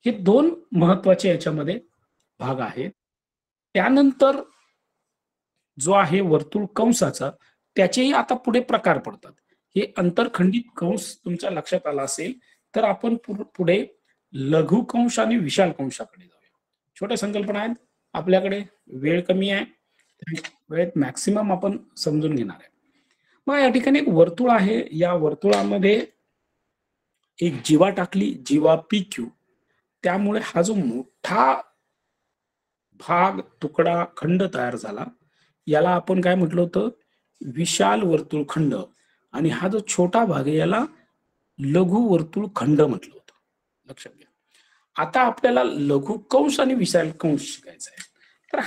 हे 2 महत्वाचे याच्यामध्ये भाग आहेत. त्यानंतर जो आहे वर्तुळ कंसाचा, त्याचेही आता पुढे प्रकार पडतात. हे अंतरखंडित कंस तुमच्या लक्षात आला असेल तर आपण पुढे लघु कंस आणि विशाल कंसाकडे जाऊया. छोट्या संकल्पना आहेत आपल्याकडे, वेळ कमी आहे, वेळेत मॅक्सिमम आपण समजून घेणार आहे. मग या ठिकाणी एक वर्तुळ आहे, या वर्तुळामध्ये एक जीवा टाकली, जीवा पी क्यू, त्यामुळे हा जो मोठा भाग, तुकडा, खंड तयार झाला, याला आपण काय म्हटलं होतं, विशाल वर्तुळ खंड. आणि हा जो छोटा भाग आहे याला लघु वर्तुळ खंड म्हटलं होतं. लक्षात घ्या. आता आपल्याला लघु कंस आणि विशाल कंस शिकायचा आहे. तर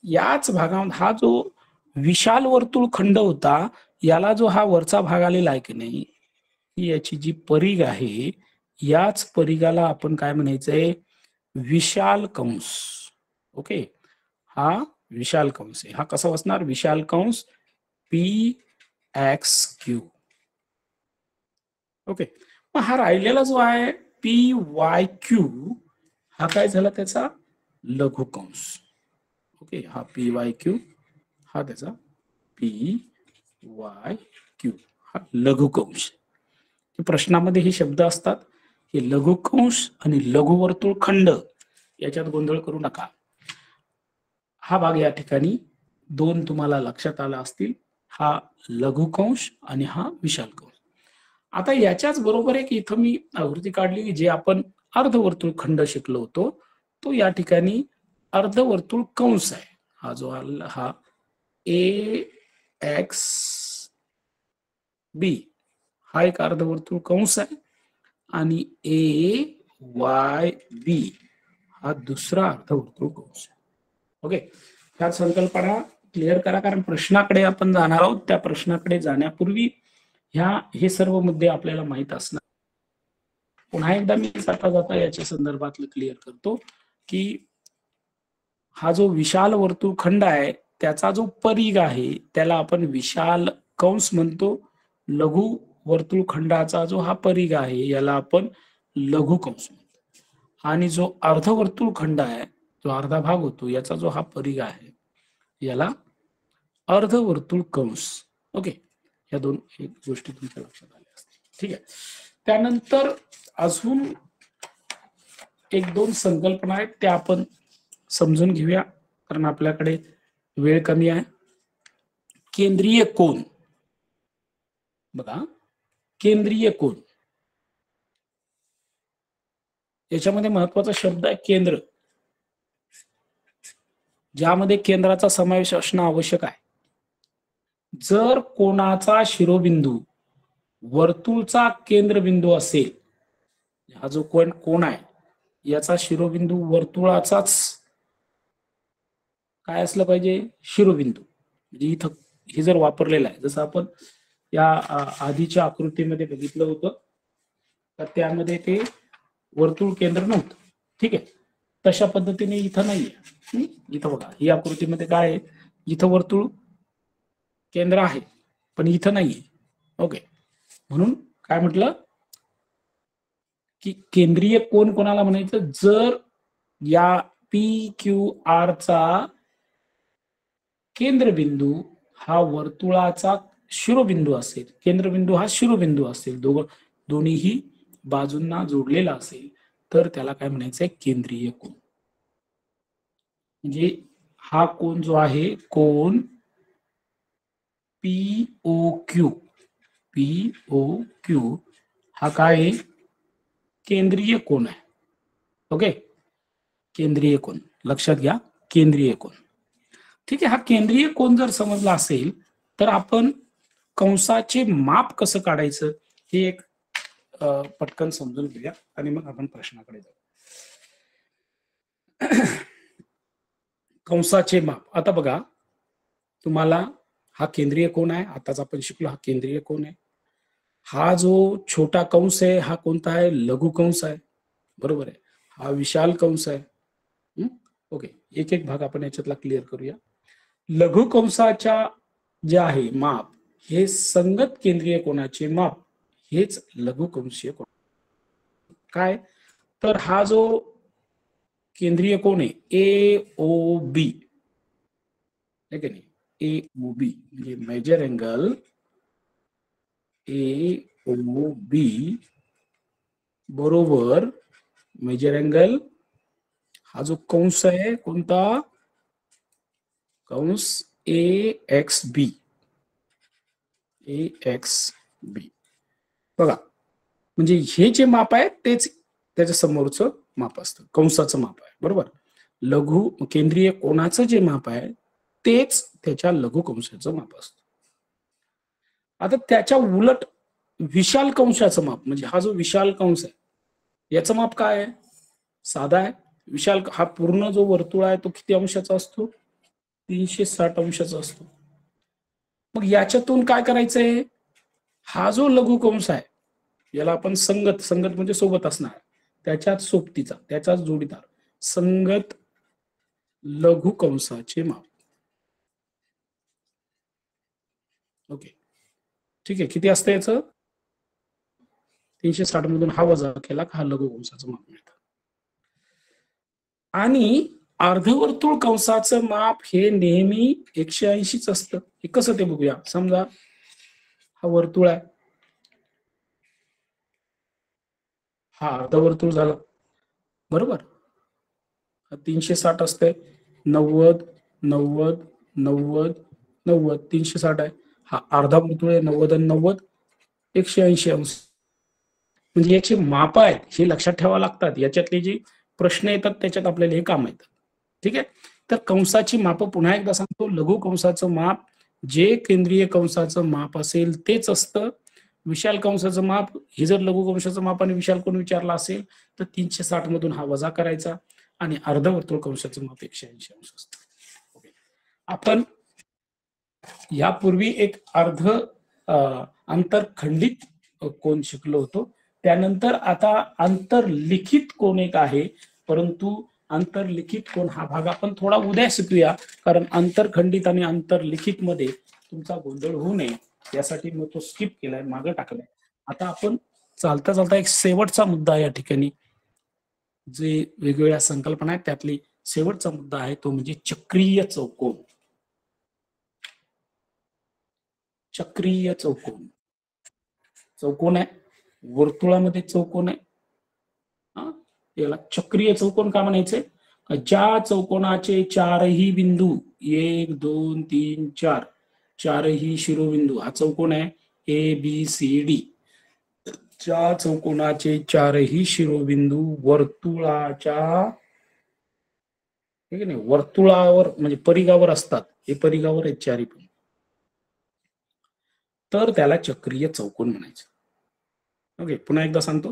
याच भागामध्ये हा जो विशाल वर्तुळ खंड होता, याला जो हा वरचा भाग आलेला आहे की नाही, याची जी परिघ आहे, याच परिघाला आपण काय म्हणायचंय, विशाल कंस. ओके, हा विशाल कंस आहे. हा कसा असणार, विशाल कंस पी एक्स क्यू. ओके, मग हा राहिलेला जो आहे पी वाय क्यू, हा काय झाला त्याचा लघु कंस. ओके, हा पी वाय क्यू, हा त्याचा पी वाय क्यू, हा लघु कंस. प्रश्नामध्ये हे शब्द असतात, हे लघु कंस आणि लघु वर्तुळ खंड, याच्यात गोंधळ करू नका. हा भाग या ठिकाणी 2 तुम्हाला लक्षात आला असतील, हा लघु कंस आणि हा विशाल कंस. आता याच्याच बरोबर एक इथं मी आकृती काढली, जे आपण अर्धवर्तुळ खंड शिकलो होतो, तो या ठिकाणी अर्धवर्तुळ कंस आहे. हा जो हा ए एक्स बी हा एक अर्धवर्तुळ कंस आहे, आणि ए वाय बी हा दुसरा अर्धवर्तुळ कंस आहे. ओके, ह्या संकल्पना क्लिअर करा, कारण प्रश्नाकडे आपण जाणार आहोत. त्या प्रश्नाकडे जाण्यापूर्वी हे सर्व मुद्दे आपल्याला माहित असणार. पुन्हा एकदा मी जाता जाता याच्या संदर्भातलं क्लिअर करतो की हा जो विशाल वर्तुळखंड आहे त्याचा जो परिघ आहे त्याला आपण विशाल कंस म्हणतो. लघु वर्तुळखंडाचा जो हा परिघ आहे याला आपण लघु कंस म्हणतो. आणि जो अर्धवर्तुळखंड आहे, जो अर्धा भाग होतो, याचा जो हा परिघ आहे याला अर्धवर्तुळ कंस. ओके, या दोन गोष्टी तुमच्या लक्षात आल्या असतील. ठीक आहे. त्यानंतर अजून एक दोन संकल्पना आहेत त्या आपण समजून घेऊया, कारण आपल्याकडे वेळ कमी आहे. केंद्रीय कोन. बघा, केंद्रीय कोन याच्यामध्ये महत्वाचा शब्द आहे केंद्र, ज्यामध्ये केंद्राचा समावेश असणं आवश्यक आहे. जर कोणाचा शिरोबिंदू वर्तुळचा केंद्रबिंदू असेल, हा जो कोण आहे याचा शिरोबिंदू वर्तुळाचाच काय असलं पाहिजे, शिरोबिंदू. म्हणजे इथं हे जर वापरलेलं आहे, जसं आपण या आधीच्या आकृतीमध्ये बघितलं होतं, तर त्यामध्ये ते वर्तुळ केंद्र नव्हतं. ठीक आहे, तशा पद्धतीने इथं नाहीये. इथं बघा, ही आकृतीमध्ये काय आहे, इथं वर्तुळ केंद्र आहे पण इथं नाहीये. ओके, म्हणून काय म्हटलं की केंद्रीय कोन कोणाला म्हणायचं, जर या PQR चा केंद्रबिंदू हा वर्तुळाचा शिरोबिंदू असेल, केंद्रबिंदू हा शिरोबिंदू असेल, दोन्हीही बाजूंना जोडलेला असेल, तर त्याला काय म्हणायचंय, केंद्रीय कोन. म्हणजे हा कोन जो आहे, कोन POQ, हा काय आहे, केंद्रीय कोन आहे. ओके, केंद्रीय कोन लक्षात घ्या, केंद्रीय कोन. ठीक आहे. हा केंद्रीय कोन जर समजला असेल तर आपण कंसाचे माप कसं काढायचं हे एक पटकन समजून घेऊया आणि मग आपण प्रश्नाकडे जाऊ. कंसाचे माप. आता बघा, तुम्हाला हा केंद्रीय कोन आहे, आताच आपण शिकलो हा केंद्रीय कोन आहे. हा जो छोटा कंस आहे हा कोणता आहे, लघु कंस आहे. बरोबर आहे. हा विशाल कंस आहे. ओके, एक एक भाग आपण याच्यातला क्लिअर करूया. लघु कंसाच्या जे आहे माप हे संगत केंद्रीय कोनाचे माप, हेच लघु कंसीय कोन. काय तर हा जो केंद्रीय कोन आहे AOB, आहे की नाही, AOB म्हणजे मेजर अँगल AOB बरोबर मेजर अँगल, हा जो कंस आहे कोणता, कंस AXB. बघा, म्हणजे हे जे माप आहे तेच त्याच्या समोरचं माप असतं, कंसाचं माप आहे. बरोबर, लघु केंद्रीय कोनाचं जे माप आहे तेच त्याच्या लघु कंसाचं माप असतं. आता त्याच्या उलट विशाल कंसाचं माप, म्हणजे हा जो विशाल कंस आहे याचं माप काय आहे, साधा आहे. विशाल हा पूर्ण जो वर्तुळ आहे तो किती अंशाचा असतो, 360 अंशाचा असतो. मग याच्यातून काय करायचंय, हा जो लघु कंस आहे याला आपण संगत म्हणजे सोबत असणार, त्याच्याच सोबतीचा, त्याचाच जोडीदार, संगत लघु कंसाचे माप. ओके, ठीक आहे. किती असतं याचं, 360 मधून हा वजा केला का हा लघु कंसाचं माप मिळतं. आणि अर्धवर्तुळ कंसाचं माप हे नेहमी 180च असतं. हे कसं ते बघूया. समजा हा वर्तुळ आहे, हा अर्धवर्तुळ झाला. बरोबर, 360 असते, 90 90 90 90 360 आहे. हा अर्धा वर्तुळ आहे, 90 आणि 90 180 अंश. म्हणजे याचे माप आहेत हे लक्षात ठेवावं लागतात. याच्यातले जे प्रश्न येतात त्याच्यात आपल्याला हे काम येतं. ठीक आहे. तर कंसाची माप पुन्हा एकदा सांगतो, लघु कंसाचं माप जे केंद्रीय कंसाचं माप असेल तेच असतं. विशाल कंसाचं माप हे जर लघु कंसाचं माप आणि विशाल कोन विचारला असेल तर 360 मधून हा वजा करायचा आणि अर्धवर्तुळ कंसाचं माप 180 अंश असतं. आपण यापूर्वी एक अर्ध अंतरखंडित कोन शिकलो होतो. त्यानंतर आता आंतरलिखित कोन एक आहे, परंतु आंतरलिखित कोन हा भाग आपण थोडा उद्या शिकूया, कारण आंतरखंडित आणि आंतरलिखित मध्ये तुमचा गोंधळ होऊ नये यासाठी मी तो स्किप केलाय, मागे टाकलाय. आता आपण चालता चालता एक शेवटचा मुद्दा या ठिकाणी, जे वेगवेगळ्या संकल्पना आहेत त्यातली शेवटचा मुद्दा आहे तो म्हणजे चक्रीय चौकोन. चक्रीय चौकोन, चौकोन आहे, वर्तुळामध्ये चौकोन आहे, याला चक्रीय चौकोन का म्हणायचे? ज्या चौकोनाचे चारही बिंदू 1 2 3 4 चारही शिरोबिंदू, हा चौकोन आहे ABCD. ज्या चौकोनाचे चारही शिरोबिंदू वर्तुळाच्या ठीक आहे नाही वर्तुळावर म्हणजे परिघावर असतात, हे परिघावर आहेत चारी पण, तर त्याला चक्रीय चौकोन म्हणायचं. ओके, पुन्हा एकदा सांगतो.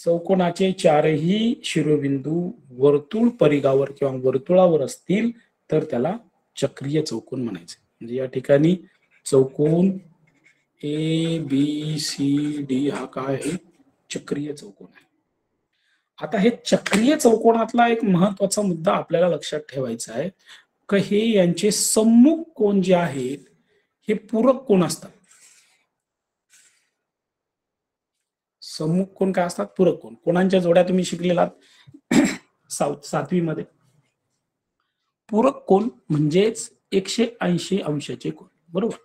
चौकोनाचे चारही शिरोबिंदू वर्तुळ परिघावर किंवा वर्तुळावर असतील तर त्याला चक्रीय चौकोन म्हणायचे. म्हणजे या ठिकाणी चौकोन ABCD हा काय आहे? चक्रीय चौकोन आहे. आता हे चक्रीय चौकोनातला एक महत्वाचा मुद्दा आपल्याला लक्षात ठेवायचा आहे की हे यांचे सम्मुख कोन जे आहेत हे पूरक कोन असतात. सम्मुख कोन काय असतात? पूरक कोन. कोणांच्या जोड्या तुम्ही शिकलेला सातवी मध्ये. पूरक कोन म्हणजेच 180 अंशाचे कोन, बरोबर.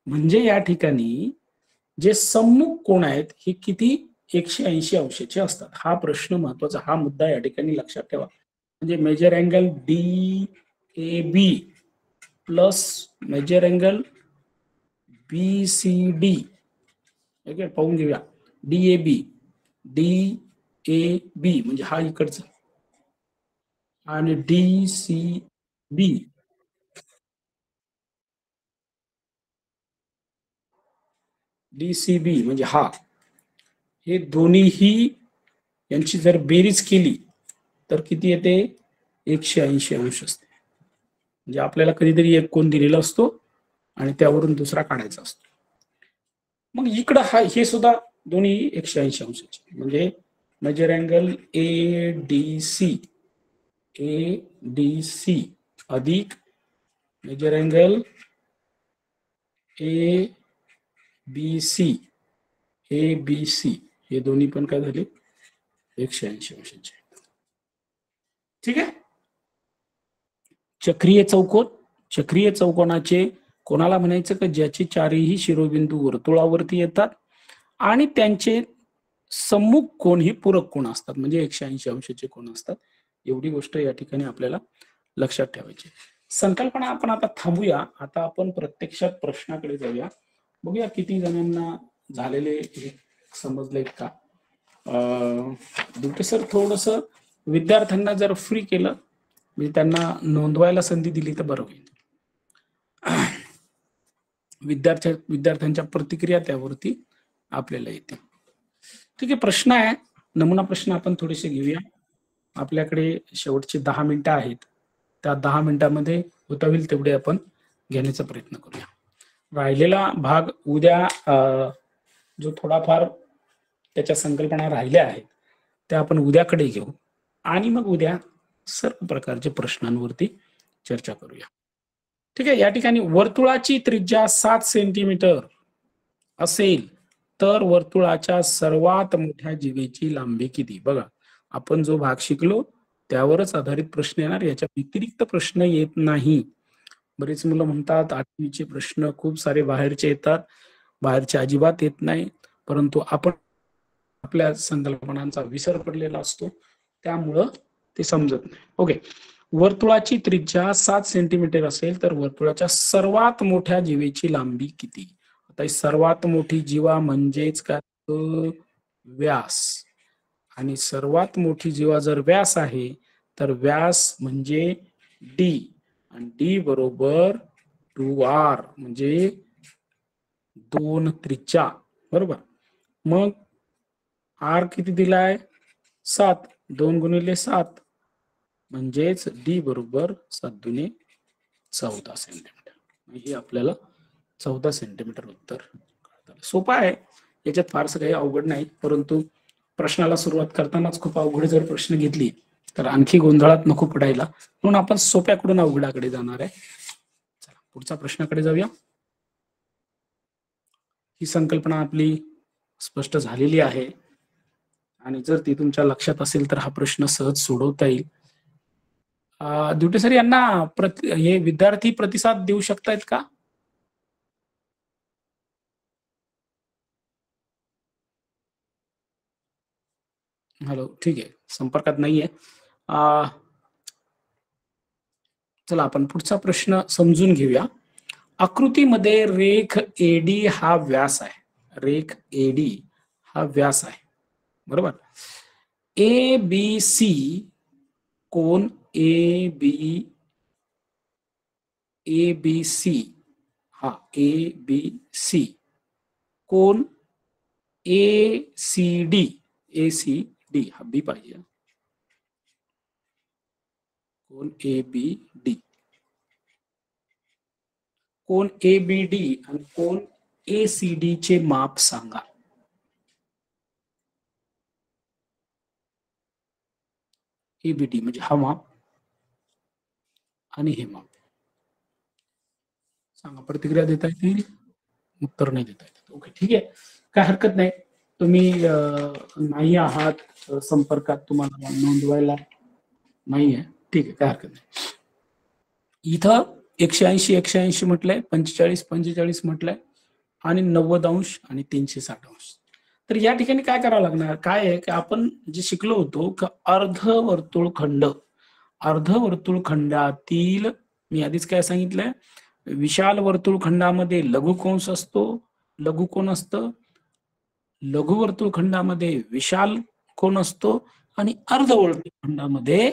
म्हणजे या ठिकाणी जे सम्मुख कोन आहेत हे किती 180 अंशाचे असतात. हा प्रश्न महत्वाचा, हा मुद्दा या ठिकाणी लक्षात ठेवा. म्हणजे major angle DAB plus major angle BCD, okay, पाहून घेऊया. DAB म्हणजे हा इकडचा आणि DCB म्हणजे हा, हे दोन्हीही यांची जर बेरीज केली तर किती येते? 180 अंश असते. म्हणजे आपल्याला कधीतरी एक कोन दिलेला असतो आणि त्यावरून दुसरा काढायचा असतो. मग इकडं हा हे सुद्धा दोन्ही 180 अंशाचे, म्हणजे मेजर अँगल ADC अधिक मेजर अँगल ABC हे दोन्ही पण काय झाले? 180 अंशाचे. ठीक आहे. चक्रीय चौकोन, चक्रीय चौकोनाचे कोणाला म्हणायचं? का ज्याचे चारही शिरोबिंदू वर्तुळावरती येतात आणि त्यांचे सम्मुख कोन ही पूरक कोन असतात, म्हणजे 180 अंशाचे कोन असतात. एवढी गोष्ट या ठिकाणी आपल्याला लक्षात ठेवायची. संकल्पना आपण आता थांबूया. आता आपण प्रत्यक्षात प्रश्नाकडे जाऊया. बघूया किती जणांना झालेले समजले का. दुटे सर थोडस विद्यार्थ्यांना जर फ्री केलं म्हणजे त्यांना नोंदवायला संधी दिली तर बरं होईल. विद्यार्थ्यांच्या प्रतिक्रिया त्यावरती आपल्याला येते. ठीक आहे, प्रश्न आहे, नमुना प्रश्न आपण थोडेसे घेऊया. आपल्याकडे शेवटचे 10 मिनिटं आहेत. त्या 10 मिनिटांमध्ये होता होईल तेवढे आपण घेण्याचा प्रयत्न करूया. राहिलेला भाग उद्या जो थोडाफार त्याच्या संकल्पना राहिल्या आहेत त्या आपण उद्याकडे घेऊ आणि मग उद्या सर्व प्रकारच्या प्रश्नांवरती चर्चा करूया. ठीक आहे. या ठिकाणी वर्तुळाची त्रिज्या 7 सेंटीमीटर असेल तर वर्तुळाच्या सर्वात मोठ्या जीवेची लांबी किती? बघा, आपण जो भाग शिकलो त्यावरच आधारित प्रश्न येणार, याच्या व्यतिरिक्त प्रश्न येत नाही. बरेच मुलं म्हणतात 8वीचे प्रश्न खूप सारे बाहेरचे येतात, बाहेरचे अजिबात येत नाही, परंतु आपण आपल्या संकल्पनांचा विसर पडलेला असतो त्यामुळं ते समजत नाही. ओके, वर्तुळाची त्रिज्या 7 सेंटीमीटर असेल तर वर्तुळाच्या सर्वात मोठ्या जीवेची लांबी किती? आता सर्वात मोठी जीवा म्हणजेच काय? व्यास. आणि सर्वात मोठी जीवा जर व्यास आहे तर व्यास म्हणजे D आणि D बरोबर 2R म्हणजे 2 त्रिज्या, बरोबर. मग R किती दिलाय? 7, 2 गुणिले 7 म्हणजेच D बरोबर 7 दुने 14 सेंटीमीटर. हे आपल्याला 14 सेंटीमीटर उत्तर सोपं आहे. याच्यात फारसं काही अवघड नाही, परंतु प्रश्नाला सुरुवात करतानाच खूप अवघड जर प्रश्न घेतली तर आणखी गोंधळात नको पडायला, म्हणून आपण सोप्याकडून अवघडाकडे जाणार आहे. चला पुढच्या प्रश्नाकडे जाऊया. ही संकल्पना आपली स्पष्ट झालेली आहे आणि जर ती तुमच्या लक्षात असेल तर हा प्रश्न सहज सोडवता येईल. दिवटे सर यांना हे विद्यार्थी प्रतिसाद देऊ शकतायत का? हॅलो, ठीक आहे, संपर्कात नाहीये. चला आपण पुढचा प्रश्न समजून घेऊया. आकृतीमध्ये रेख एडी हा व्यास आहे. रेख एडी हा व्यास आहे, बरोबर. ए बी सी कोण ए बी सी हा ए बी सी कोण ए सी डी हा बी पाहिजे. कोण ए बी डी, कोण ए बी डी आणि कोण ए सी डी चे माप सांगा. ए बी डी म्हणजे हा माप आणि हे माप सांगा. प्रतिक्रिया देता येतील, उत्तर नाही देता येत. ओके, ठीक आहे, काय हरकत नाही. तुम्ही नाही आहात संपर्कात, तुम्हाला नोंदवायला नाहीये, ठीक आहे, काय हरकत नाही. इथं 180 म्हटलंय, 45 म्हटलंय आणि 90 अंश आणि 360 अंश. तर या ठिकाणी काय करावं लागणार, काय आहे की आपण जे शिकलो होतो की अर्धवर्तुळखंडातील मी आधीच काय सांगितलंय, विशाल वर्तुळखंडामध्ये लघुकोन असतो, लघुकोन असतं, लघु वर्तुळखंडामध्ये विशाल कोन असतो आणि अर्धवर्तुळखंडामध्ये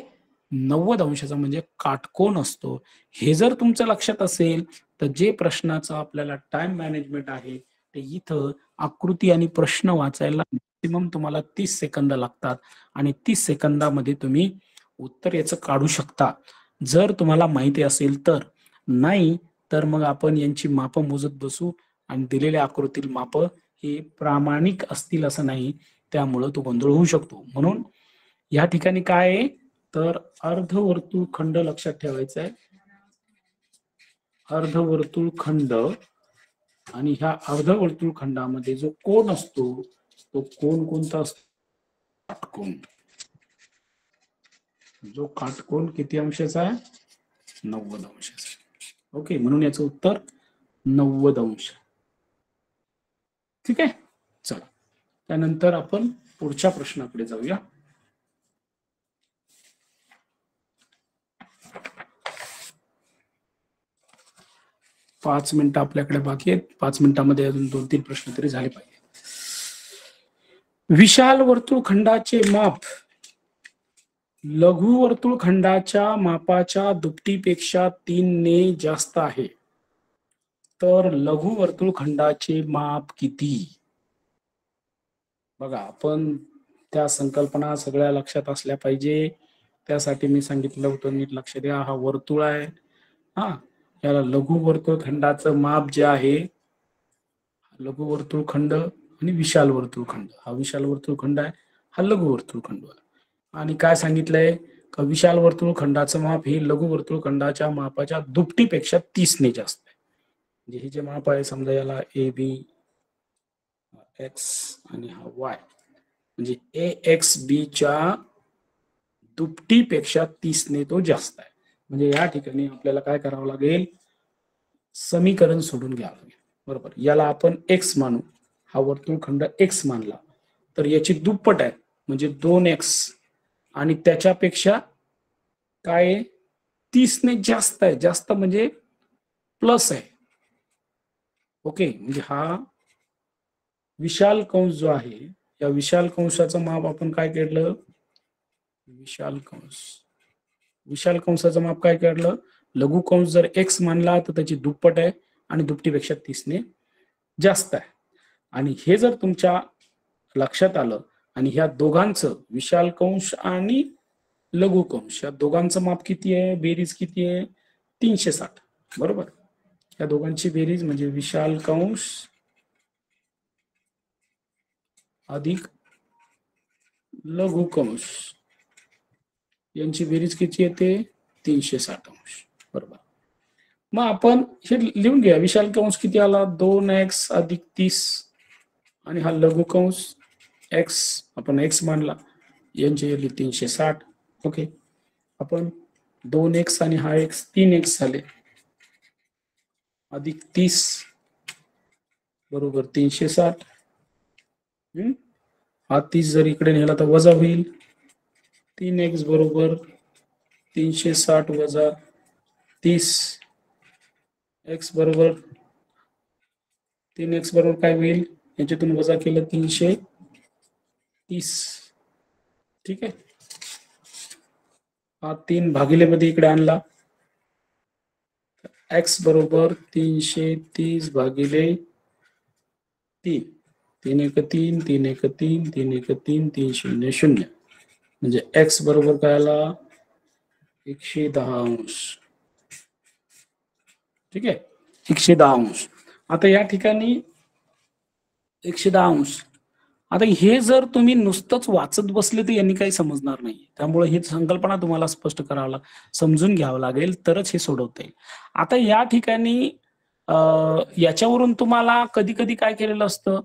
90 अंशाचा म्हणजे काटकोन असतो. हे जर तुमचं लक्षात असेल तर जे प्रश्नाचं आपल्याला टाइम मॅनेजमेंट आहे ते इथं आकृती आणि प्रश्न वाचायला मॅक्सिमम तुम्हाला 30 सेकंद लागतात आणि 30 सेकंदामध्ये तुम्ही उत्तर याचं काढू शकता, जर तुम्हाला माहिती असेल तर. नाही तर मग आपण यांची मापं मोजत बसू आणि दिलेल्या आकृतीतील मापं हे प्रामाणिक असतील असं नाही, त्यामुळं तो गोंधळ होऊ शकतो. म्हणून या ठिकाणी काय आहे तर अर्धवर्तुळखंड लक्षात ठेवायचा आहे. अर्धवर्तुळखंड आणि ह्या अर्धवर्तुळखंडामध्ये जो कोन असतो तो कोन कोणता असतो, काटकोन. जो काटकोन किती अंशाचा आहे, 90 अंशाचा. ओके, म्हणून याचं उत्तर 90 अंश. ठीक आहे, चला त्यानंतर आपण पुढच्या प्रश्नाकडे जाऊया. पाच मिनिटं आपल्याकडे बाकी आहेत. 5 मिनिटांमध्ये अजून 2-3 प्रश्न तरी झाले पाहिजे. विशाल वर्तुळखंडाचे माप लघु वर्तुळखंडाच्या मापाच्या दुपटीपेक्षा 3 ने जास्त आहे, तर लघु वर्तुळखंडाचे माप किती? बघा, आपण त्या संकल्पना सगळ्या लक्षात असल्या पाहिजे. त्यासाठी मी सांगितलं होतं, नीट लक्ष द्या. हा वर्तुळ आहे, हा, याला लघु वर्तुळखंडाचं माप जे आहे, लघु वर्तुळखंड आणि विशाल वर्तुळखंड. हा विशाल वर्तुळखंड आहे, हा लघु वर्तुळखंड आहे. आणि काय सांगितलंय का विशाल वर्तुळखंडाचं माप हे लघु वर्तुळखंडाच्या मापाच्या दुपटीपेक्षा 30 ने जास्त आहे. म्हणजे हे जे माप आहे, समजा याला ए बी एक्स आणि हा वाय, म्हणजे ए एक्स बी च्या दुपटीपेक्षा 30 ने तो जास्त आहे. म्हणजे या ठिकाणी आपल्याला काय करावं लागेल, समीकरण सोडून घ्यावं लागेल, बरोबर. याला आपण एक्स मानू, हा वर्तुळखंड एक्स मानला तर याची दुप्पट आहे म्हणजे 2x आणि त्याच्यापेक्षा काय 30 ने जास्त आहे, जास्त म्हणजे प्लस आहे. ओके, म्हणजे हा विशाल कंस जो आहे, या विशाल कंसाचं माप आपण काय केलं, विशाल कंसाचं माप काय काढलं, लघु कंस जर x मानला तर त्याची दुप्पट आहे आणि दुपटीपेक्षा 30 ने जास्त आहे. आणि हे जर तुमच्या लक्षात आलं आणि ह्या दोघांचं विशाल कंस आणि लघु कंस या दोघांचं माप किती आहे, बेरीज किती आहे, 360, बरोबर. या दोघांची बेरीज म्हणजे विशाल कंस अधिक लघु कंस यांची बेरीज किती येते 360 अंश. बरोबर. मग आपण हे लिहून घ्या. विशाल कंस किती आला 2x अधिक 30 आणि हा लघु कंस x आपण x मानला यांची झाली 360. ओके. आपण 2x आणि हा x 3x झाले अधिक 30 बरोबर 360. हा 30 जर इकडे नेला तर वजा होईल. 3x बरोबर 360 वजा 30 x बरोबर 3x बरोबर काय होईल याच्यातून वजा केलं 330. ठीक आहे. हा 3 भागिले मध्ये इकडे आणला x बरोबर 330 भागिले 3 3 1 3 3 1 3 3 1 3 3 0 0 म्हणजे x बरोबर काय आला 110 अंश. ठीक आहे 110 अंश. आता या ठिकाणी 110 अंश. आता हे जर तुम्ही नुसतंच वाचत बसले तर यांनी काही समजणार नाही. त्यामुळे ही संकल्पना तुम्हाला स्पष्ट करावं समजून घ्यावं लागेल तरच हे सोडवता येईल. आता या ठिकाणी याच्यावरून तुम्हाला कधी कधी काय केलेलं असतं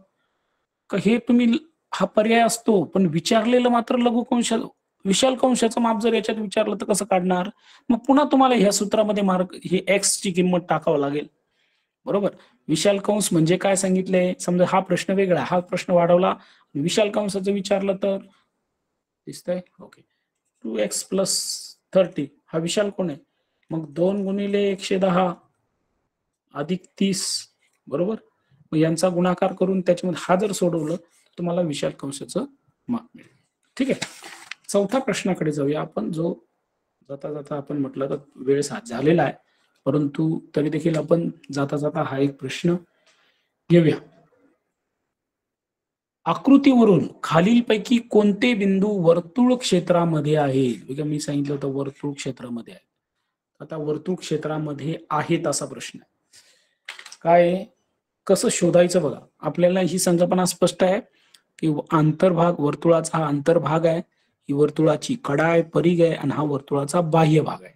हे तुम्ही हा पर्याय असतो पण विचारलेलं मात्र लघुकंश विशाल कंशाचं माप जर याच्यात विचारलं तर कसं काढणार. मग पुन्हा तुम्हाला ह्या सूत्रामध्ये मार्क हे x ची किंमत टाकावं लागेल. बरोबर. विशाल कंस म्हणजे काय सांगितलंय समजा हा प्रश्न वेगळा हा प्रश्न वाढवला विशाल कंसाचं विचारलं तर दिसतंय. ओके 2x + 30 हा विशाल कोण आहे मग 2 गुणिले 110 अधिक 30 बरोबर. मग यांचा गुणाकार करून त्याच्यामध्ये हा जर सोडवलं तर तुम्हाला विशाल कंसाचं माप मिळेल. ठीक आहे. चौथा प्रश्नाकडे जाऊया आपण जो जाता जाता आपण म्हटलं तर वेळ झालेला आहे परंतु तरी देखील आपण जाता जाता हा एक प्रश्न घेऊया. आकृतीवरून खालीलपैकी कोणते बिंदू वर्तुळ क्षेत्रामध्ये आहेत. मी सांगितलं होतं वर्तुळ क्षेत्रामध्ये आहे. आता वर्तुळ क्षेत्रामध्ये आहेत असा प्रश्न काय कसं शोधायचं बघा. आपल्याला ही संकल्पना स्पष्ट आहे की अंतर्भाग वर्तुळाचा हा अंतर्भाग आहे ही वर्तुळाची कडा आहे परिघ आहे आणि हा वर्तुळाचा बाह्य भाग आहे.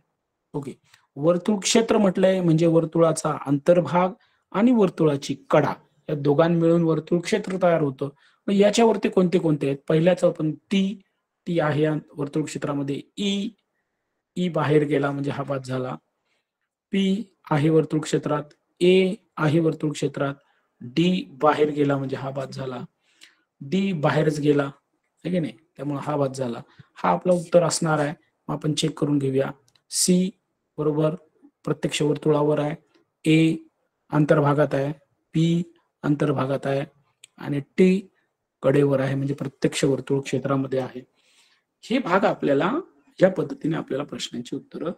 ओके. वर्तुळ क्षेत्र म्हटलंय म्हणजे वर्तुळाचा अंतर्भाग आणि वर्तुळाची कडा या दोघां मिळून वर्तुळ क्षेत्र तयार होतं. मग याच्यावरती कोणते कोणते आहेत पहिल्याच आपण टी आहे वर्तुळ क्षेत्रामध्ये ई बाहेर गेला म्हणजे हा बाद झाला. पी आहे वर्तुळ क्षेत्रात ए आहे वर्तुळ क्षेत्रात डी बाहेर गेला म्हणजे हा बाद झाला. डी बाहेरच गेला आहे की नाही त्यामुळे हा बाद झाला. हा आपलं उत्तर असणार आहे. मग आपण चेक करून घेऊया. सी बरोबर प्रत्यक्ष वर्तुळावर आहे. ए अंतर्भागात आहे. पी अंतर्भागात आहे आणि टी कडेवर आहे म्हणजे प्रत्यक्ष वर्तुळ क्षेत्रामध्ये आहे. हे भाग आपल्याला या पद्धतीने आपल्याला प्रश्नांची उत्तरं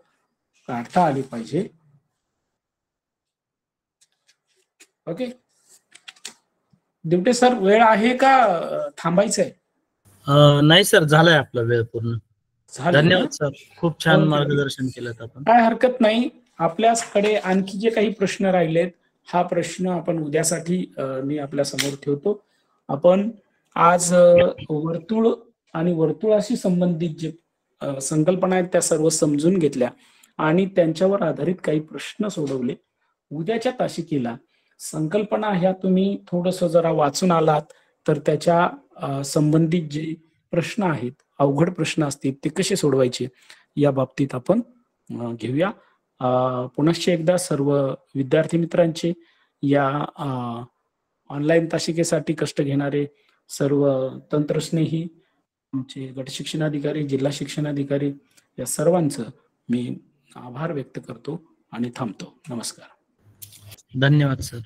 काढता आली पाहिजे. ओके. दिवटे सर वेळ आहे का थांबायचंय. नाही सर झालाय आपला वेळ पूर्ण. धन्यवाद सर खूप छान मार्गदर्शन केलं आपण. काय हरकत नाही. आपल्याकडे आणखी जे काही प्रश्न राहिलेत हा प्रश्न आपण उद्यासाठी मी आपल्या समोर ठेवतो. आपण आज वर्तुळ आणि वर्तुळाशी संबंधित जे संकल्पना आहेत त्या सर्व समजून घेतल्या आणि त्यांच्यावर आधारित काही प्रश्न सोडवले. उद्याच्या तासिकेला संकल्पना ह्या तुम्ही थोडंसं जरा वाचून आलात तर त्याच्या संबंधित जे प्रश्न आहेत अवघड प्रश्न असतील ते कसे सोडवायचे या बाबतीत आपण घेऊया. पुनश्च एकदा सर्व विद्यार्थी मित्रांचे या ऑनलाईन तासिकेसाठी कष्ट घेणारे सर्व तंत्रस्नेही आमचे गट शिक्षणाधिकारी जिल्हा शिक्षणाधिकारी या सर्वांचं मी आभार व्यक्त करतो आणि थांबतो. नमस्कार. धन्यवाद सर.